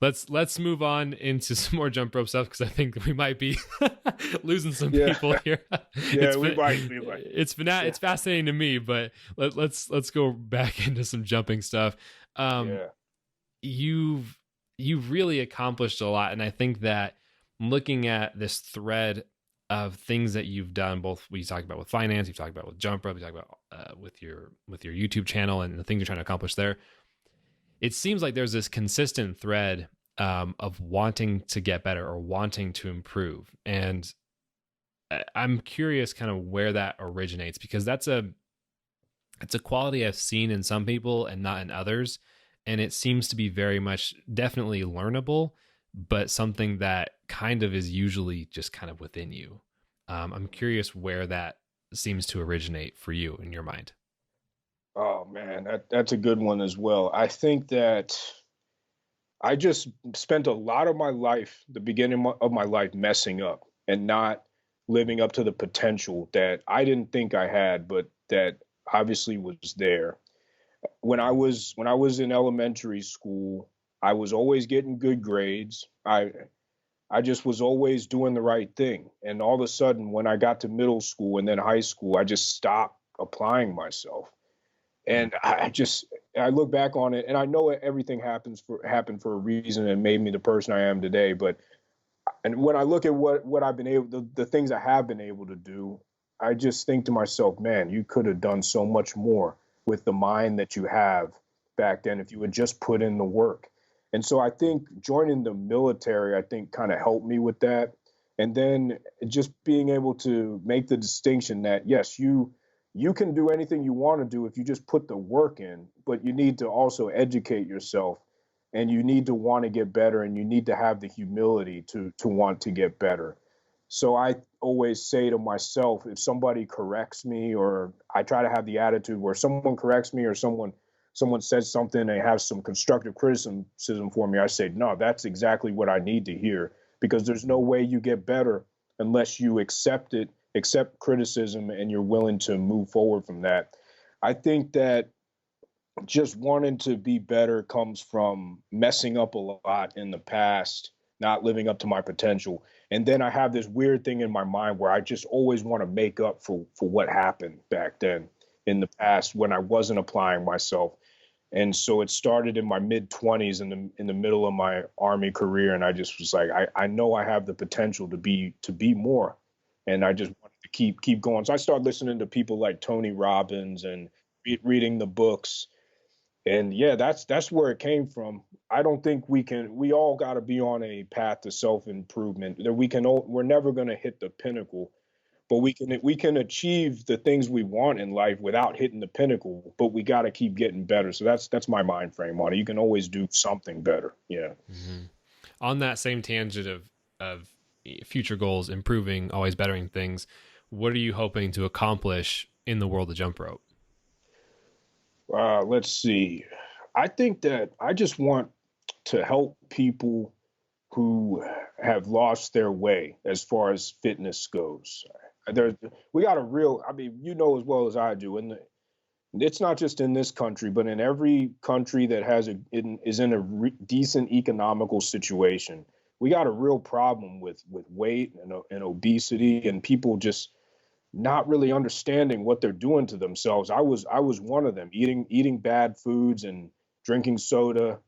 Let's move on into some more jump rope stuff, because I think we might be losing some people here. We might. It's fascinating to me, but let's go back into some jumping stuff. You've really accomplished a lot, and I think that looking at this thread of things that you've done, both we talked about with finance, you've talked about with jump rope, you talked about with your YouTube channel and the things you're trying to accomplish there. It seems like there's this consistent thread of wanting to get better or wanting to improve. And I'm curious kind of where that originates, because it's a quality I've seen in some people and not in others. And it seems to be very much definitely learnable, but something that kind of is usually just kind of within you. I'm curious where that seems to originate for you in your mind. Oh man, that's a good one as well. I think that I just spent a lot of my life, the beginning of my life, messing up and not living up to the potential that I didn't think I had, but that obviously was there. When I was in elementary school, I was always getting good grades. I I just was always doing the right thing. And all of a sudden, when I got to middle school and then high school, I just stopped applying myself. And I look back on it, and I know everything happened for a reason and made me the person I am today. But and when I look at what I've been able, the things I have been able to do, I just think to myself, man, you could have done so much more with the mind that you have back then if you had just put in the work. And so I think joining the military, I think kind of helped me with that. And then just being able to make the distinction that yes, you can do anything you want to do if you just put the work in, but you need to also educate yourself, and you need to want to get better, and you need to have the humility to want to get better. So I always say to myself, if somebody corrects me, or I try to have the attitude where someone corrects me, or someone says something and they have some constructive criticism for me, I say, no, that's exactly what I need to hear, because there's no way you get better unless you accept it, accept criticism, and you're willing to move forward from that. I think that just wanting to be better comes from messing up a lot in the past, not living up to my potential. And then I have this weird thing in my mind where I just always want to make up for what happened back then in the past when I wasn't applying myself. And so it started in my mid 20s in the middle of my Army career. And I just was like, I know I have the potential to be more. And I just wanted to keep going. So I started listening to people like Tony Robbins and reading the books. And yeah, that's where it came from. I don't think we all got to be on a path to self-improvement. That we're never going to hit the pinnacle, but we can achieve the things we want in life without hitting the pinnacle, but we got to keep getting better. So that's my mind frame on it. You can always do something better. Yeah. Mm-hmm. On that same tangent of future goals, improving, always bettering things, what are you hoping to accomplish in the world of jump rope? Let's see. I think that I just want to help people who have lost their way as far as fitness goes. There, we got a real, I mean, you know as well as I do, and it's not just in this country, but in every country that is in a decent economical situation, we got a real problem with weight and obesity, and people just not really understanding what they're doing to themselves. I was one of them, eating bad foods and drinking soda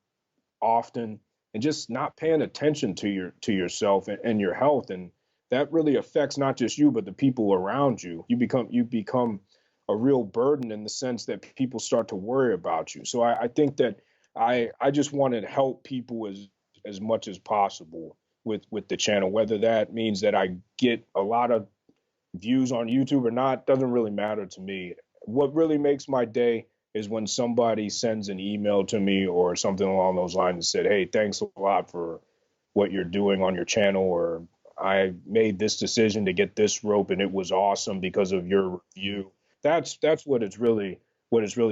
often, and just not paying attention to yourself and your health. And that really affects not just you but the people around you. You become a real burden in the sense that people start to worry about you. So I think that I just want to help people as much as possible with the channel, whether that means that I get a lot of views on YouTube or not, doesn't really matter to me. What really makes my day is when somebody sends an email to me or something along those lines and said, hey, thanks a lot for what you're doing on your channel, or I made this decision to get this rope and it was awesome because of your review. That's what it's really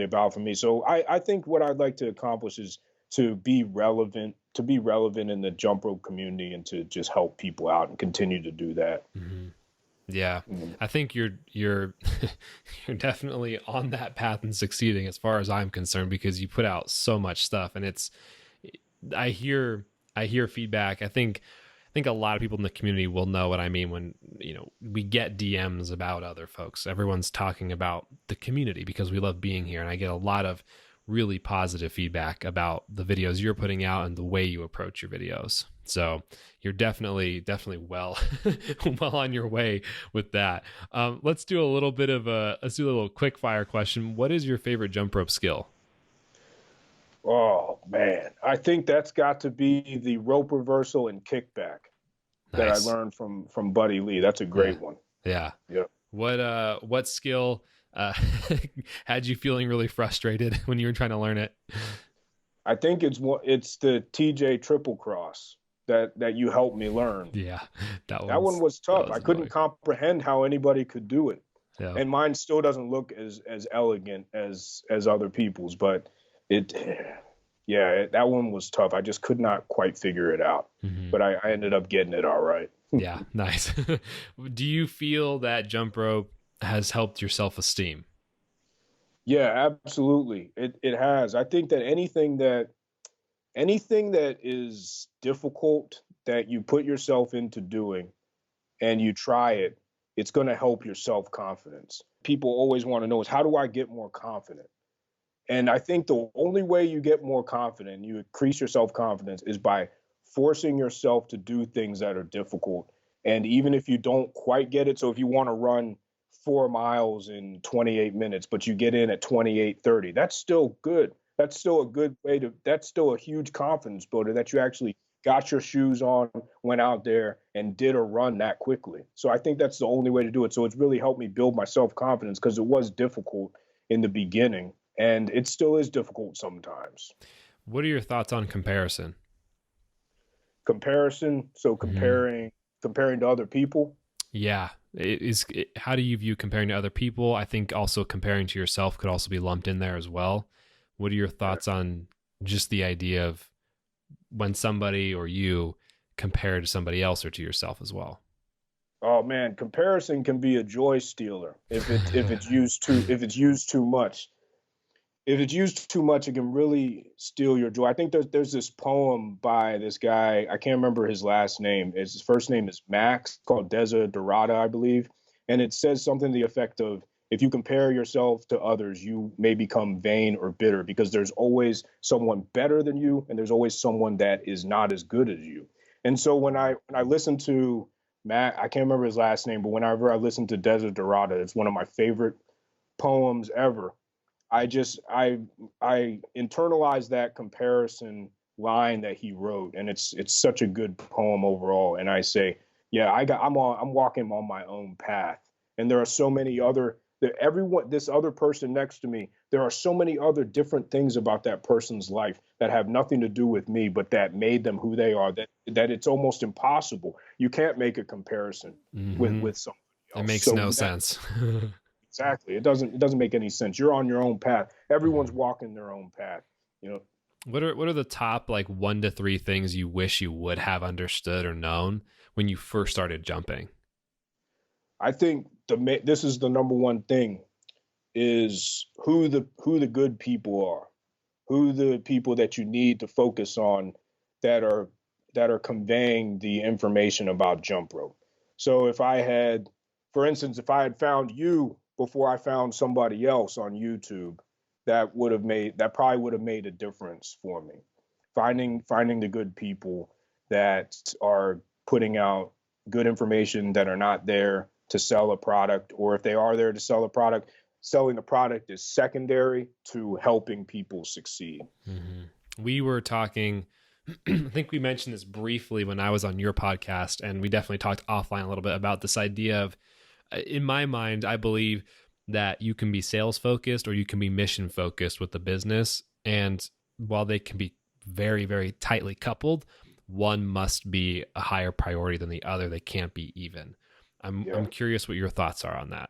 about for me. So I think what I'd like to accomplish is to be relevant in the jump rope community and to just help people out and continue to do that. Mm-hmm. Yeah, Mm. I think you're you're definitely on that path and succeeding as far as I'm concerned, because you put out so much stuff, and I hear feedback. I think a lot of people in the community will know what I mean when, we get DMs about other folks. Everyone's talking about the community because we love being here, and I get a lot of really positive feedback about the videos you're putting out and the way you approach your videos. So you're definitely well well on your way with that. Let's do a little quick fire question. What is your favorite jump rope skill? Oh man, I think that's got to be the rope reversal and kickback that I Nice. learned from Buddy Lee. That's a Yeah. great one. Yeah. Yeah. What skill had you feeling really frustrated when you were trying to learn it? I think it's the TJ triple cross that you helped me learn. Yeah. That one was tough. I couldn't annoying. comprehend how anybody could do it. Yeah. And mine still doesn't look as elegant as other people's, but it that one was tough. I just could not quite figure it out. Mm-hmm. But I ended up getting it all right. Yeah, nice. Do you feel that jump rope has helped your self-esteem? Yeah, absolutely. It has. I think that anything that is difficult that you put yourself into doing and you try it, it's going to help your self-confidence. People always want to know is, how do I get more confident? And I think the only way you get more confident, you increase your self-confidence, is by forcing yourself to do things that are difficult. And even if you don't quite get it, so if you want to run 4 miles in 28 minutes, but you get in at 28:30, that's still good. That's still a good way to, that's still a huge confidence builder that you actually got your shoes on, went out there and did a run that quickly. So I think that's the only way to do it. So it's really helped me build my self-confidence because it was difficult in the beginning and it still is difficult sometimes. What are your thoughts on comparison? Comparison, so Mhm. comparing to other people. Yeah. How do you view comparing to other people? I think also comparing to yourself could also be lumped in there as well. What are your thoughts on just the idea of when somebody or you compare to somebody else or to yourself as well? Oh man, comparison can be a joy stealer if it's used too much. If it's used too much, it can really steal your joy. I think there's this poem by this guy. I can't remember his last name. His first name is Max, called Desdirata, I believe, and it says something to the effect of, if you compare yourself to others, you may become vain or bitter because there's always someone better than you, and there's always someone that is not as good as you. And so when I listen to Matt, I can't remember his last name, but whenever I listen to Desert, it's one of my favorite poems ever. I internalize that comparison line that he wrote, and it's such a good poem overall. And I say, yeah, I'm walking on my own path, and there are so many other that everyone this other person next to me. There are so many other different things about that person's life that have nothing to do with me, but that made them who they are. That it's almost impossible. You can't make a comparison Hmm. with somebody It else. makes So no that sense. Exactly. It doesn't make any sense. You're on your own path. Everyone's Mhm. walking their own path. You know, What are the top like 1 to 3 things you wish you would have understood or known when you first started jumping? I think this is the number one thing is who the good people are, who the people that you need to focus on that are that are conveying the information about jump rope. So if I had, for instance, if I had found you before I found somebody else on YouTube, that probably would have made a difference for me. Finding the good people that are putting out good information that are not there to sell a product, or if they are there to sell a product, selling the product is secondary to helping people succeed. Hmm. We were talking, I think we mentioned this briefly when I was on your podcast, and we definitely talked offline a little bit about this idea of, in my mind, I believe that you can be sales focused or you can be mission focused with the business. And while they can be very, very tightly coupled, one must be a higher priority than the other. They can't be even. I'm Yeah. curious what your thoughts are on that.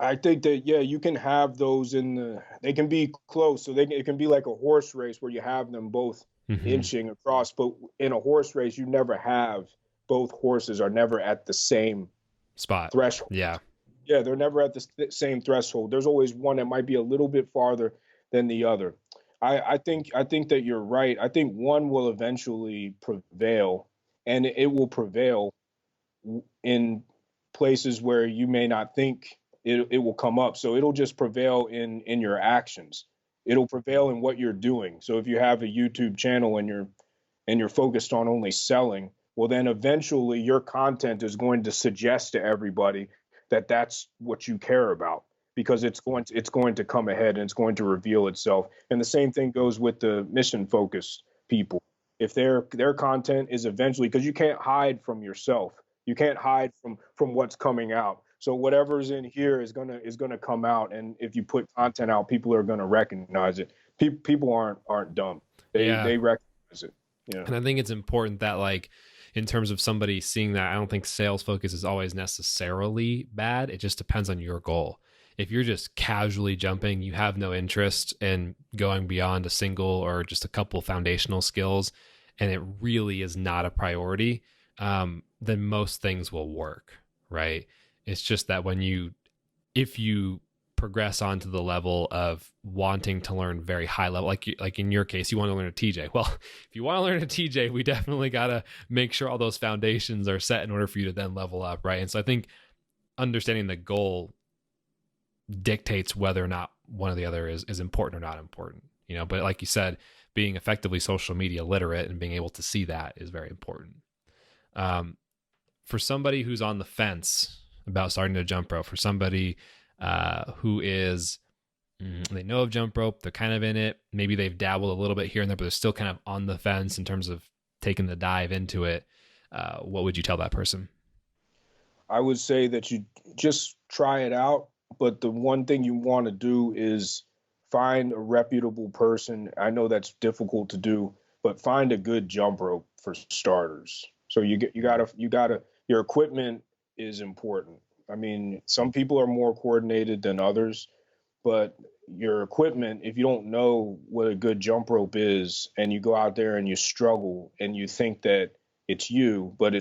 I think that, yeah, you can have those they can be close. So it can be like a horse race where you have them both Hmm. inching across. But in a horse race, you never have, both horses are never at the same Spot. threshold. Yeah. Yeah, they're never at the same threshold. There's always one that might be a little bit farther than the other. I think that you're right. I think one will eventually prevail, and it will prevail in places where you may not think it will come up. So it'll just prevail in your actions. It'll prevail in what you're doing. So if you have a YouTube channel and you're focused on only selling, well then eventually your content is going to suggest to everybody that that's what you care about, because it's going to come ahead and it's going to reveal itself. And the same thing goes with the mission focused people. If their content is eventually, because you can't hide from yourself, you can't hide from what's coming out. So whatever's in here is gonna come out, and if you put content out, people are gonna recognize it. People aren't dumb. Yeah. They recognize it. Yeah. And I think it's important that, like, in terms of somebody seeing that, I don't think sales focus is always necessarily bad. It just depends on your goal. If you're just casually jumping, you have no interest in going beyond a single or just a couple foundational skills, and it really is not a priority, then most things will work, right? It's just that if you progress on to the level of wanting to learn very high level, like in your case, you want to learn a TJ. Well, if you want to learn a TJ, we definitely got to make sure all those foundations are set in order for you to then level up, right? And so I think understanding the goal dictates whether or not one or the other is important or not important, but like you said, being effectively social media literate and being able to see that is very important. For somebody who's on the fence about starting to jump rope, for somebody who is, they know of jump rope, they're kind of in it, maybe they've dabbled a little bit here and there, but they're still kind of on the fence in terms of taking the dive into it, what would you tell that person? I would say that you just try it out, but the one thing you want to do is find a reputable person. I know that's difficult to do, but find a good jump rope for starters. So you gotta, your equipment is important. I mean, some people are more coordinated than others, but your equipment, if you don't know what a good jump rope is and you go out there and you struggle and you think that it's you, but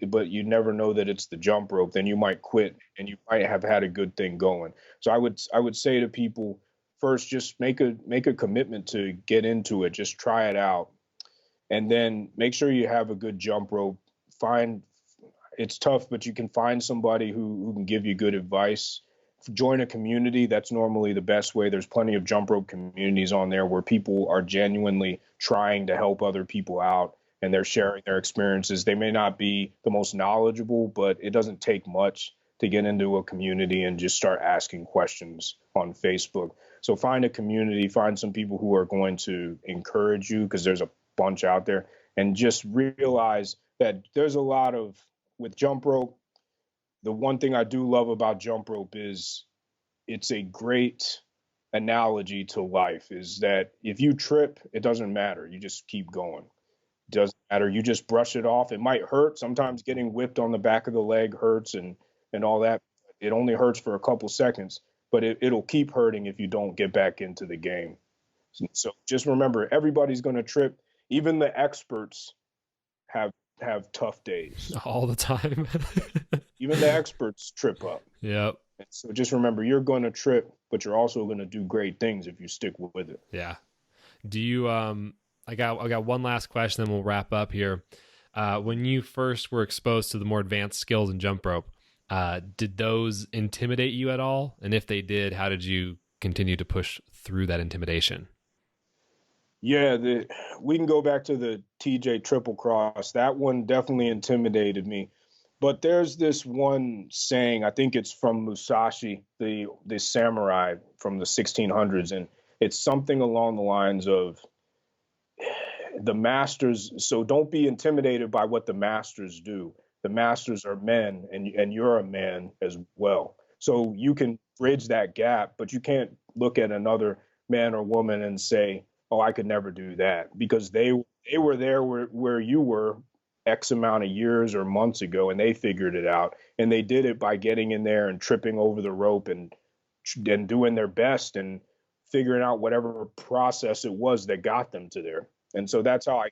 but you never know that it's the jump rope, then you might quit and you might have had a good thing going. So I would say to people, first, just make a commitment to get into it, just try it out. And then make sure you have a good jump rope. It's tough, but you can find somebody who can give you good advice. Join a community. That's normally the best way. There's plenty of jump rope communities on there where people are genuinely trying to help other people out and they're sharing their experiences. They may not be the most knowledgeable, but it doesn't take much to get into a community and just start asking questions on Facebook. So find a community, find some people who are going to encourage you, because there's a bunch out there, and just realize that there's a lot of, with jump rope, the one thing I do love about jump rope is it's a great analogy to life, is that if you trip, it doesn't matter. You just keep going. It doesn't matter. You just brush it off. It might hurt. Sometimes getting whipped on the back of the leg hurts and all that. It only hurts for a couple seconds, but it'll keep hurting if you don't get back into the game. So just remember, everybody's going to trip. Even the experts have tough days all the time. Even the experts trip up. Yep. And so just remember, you're going to trip, but you're also going to do great things if you stick with it. Yeah. Do you, I got one last question, then we'll wrap up here. When you first were exposed to the more advanced skills in jump rope, did those intimidate you at all? And if they did, how did you continue to push through that intimidation? Yeah, we can go back to the TJ triple cross. That one definitely intimidated me. But there's this one saying, I think it's from Musashi, the samurai from the 1600s, and it's something along the lines of the masters. So don't be intimidated by what the masters do. The masters are men, and you're a man as well. So you can bridge that gap, but you can't look at another man or woman and say, oh, I could never do that, because they were there where you were X amount of years or months ago, and they figured it out, and they did it by getting in there and tripping over the rope and doing their best and figuring out whatever process it was that got them to there. And so that's how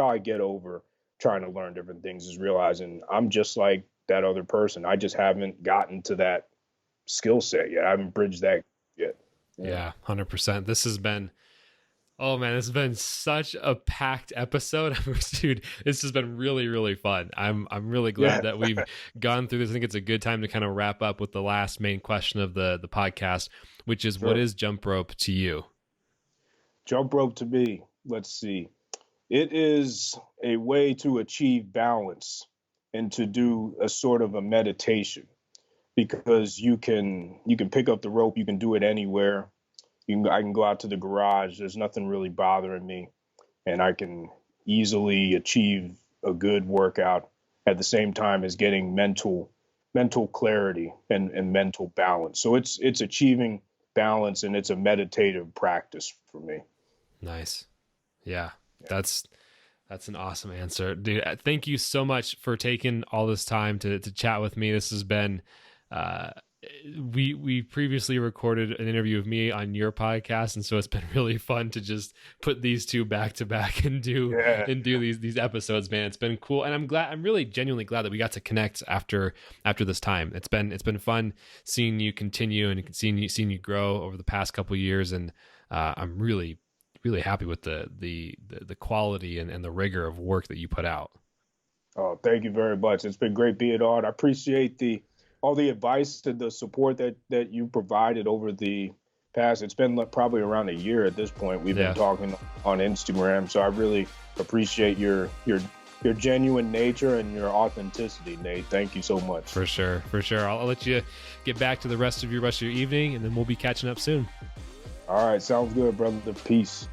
I get over trying to learn different things, is realizing I'm just like that other person. I just haven't gotten to that skill set yet. I haven't bridged that yet. Yeah, 100%. This has been, oh man, this has been such a packed episode. Dude, this has been really, really fun. I'm really glad that we've gone through this. I think it's a good time to kind of wrap up with the last main question of the podcast, which is, what is jump rope to you? Jump rope to me, let's see. It is a way to achieve balance and to do a sort of a meditation, because you can pick up the rope, you can do it anywhere. I can go out to the garage. There's nothing really bothering me, and I can easily achieve a good workout at the same time as getting mental clarity and mental balance. So it's achieving balance, and it's a meditative practice for me. Nice. Yeah. That's an awesome answer, dude. Thank you so much for taking all this time to chat with me. This has been we previously recorded an interview of me on your podcast, and so it's been really fun to just put these two back to back and do these episodes, man. It's been cool, and I'm really genuinely glad that we got to connect after this time. It's been fun seeing you continue and seeing you grow over the past couple of years, and I'm really happy with the quality and the rigor of work that you put out. Oh, thank you very much. It's been great being on. I appreciate all the advice and the support that you provided over the past. It's been probably around a year at this point. We've been talking on Instagram, so I really appreciate your genuine nature and your authenticity, Nate. Thank you so much. For sure. I'll let you get back to the rest of your evening, and then we'll be catching up soon. All right, sounds good, brother. Peace.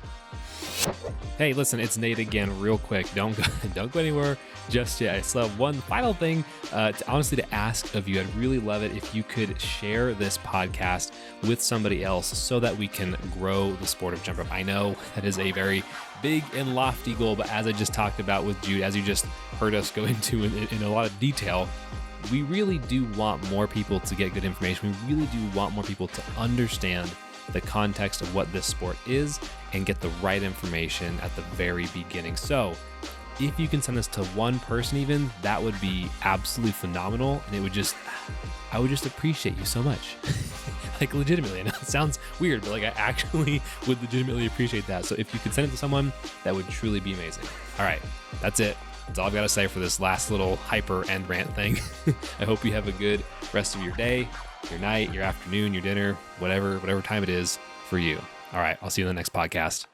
Hey, listen, it's Nate again. Real quick, don't go anywhere just yet. I still have one final thing to ask of you. I'd really love it if you could share this podcast with somebody else so that we can grow the sport of jump rope. I know that is a very big and lofty goal, but as I just talked about with Jude, as you just heard us go into in a lot of detail, we really do want more people to get good information. We really do want more people to understand the context of what this sport is and get the right information at the very beginning. So if you can send this to one person even, that would be absolutely phenomenal. And I would just appreciate you so much. Like legitimately, I know it sounds weird, but like I actually would legitimately appreciate that. So if you could send it to someone, that would truly be amazing. All right, that's it. That's all I've got to say for this last little hyper end rant thing. I hope you have a good rest of your day, your night, your afternoon, your dinner, whatever time it is for you. All right, I'll see you in the next podcast.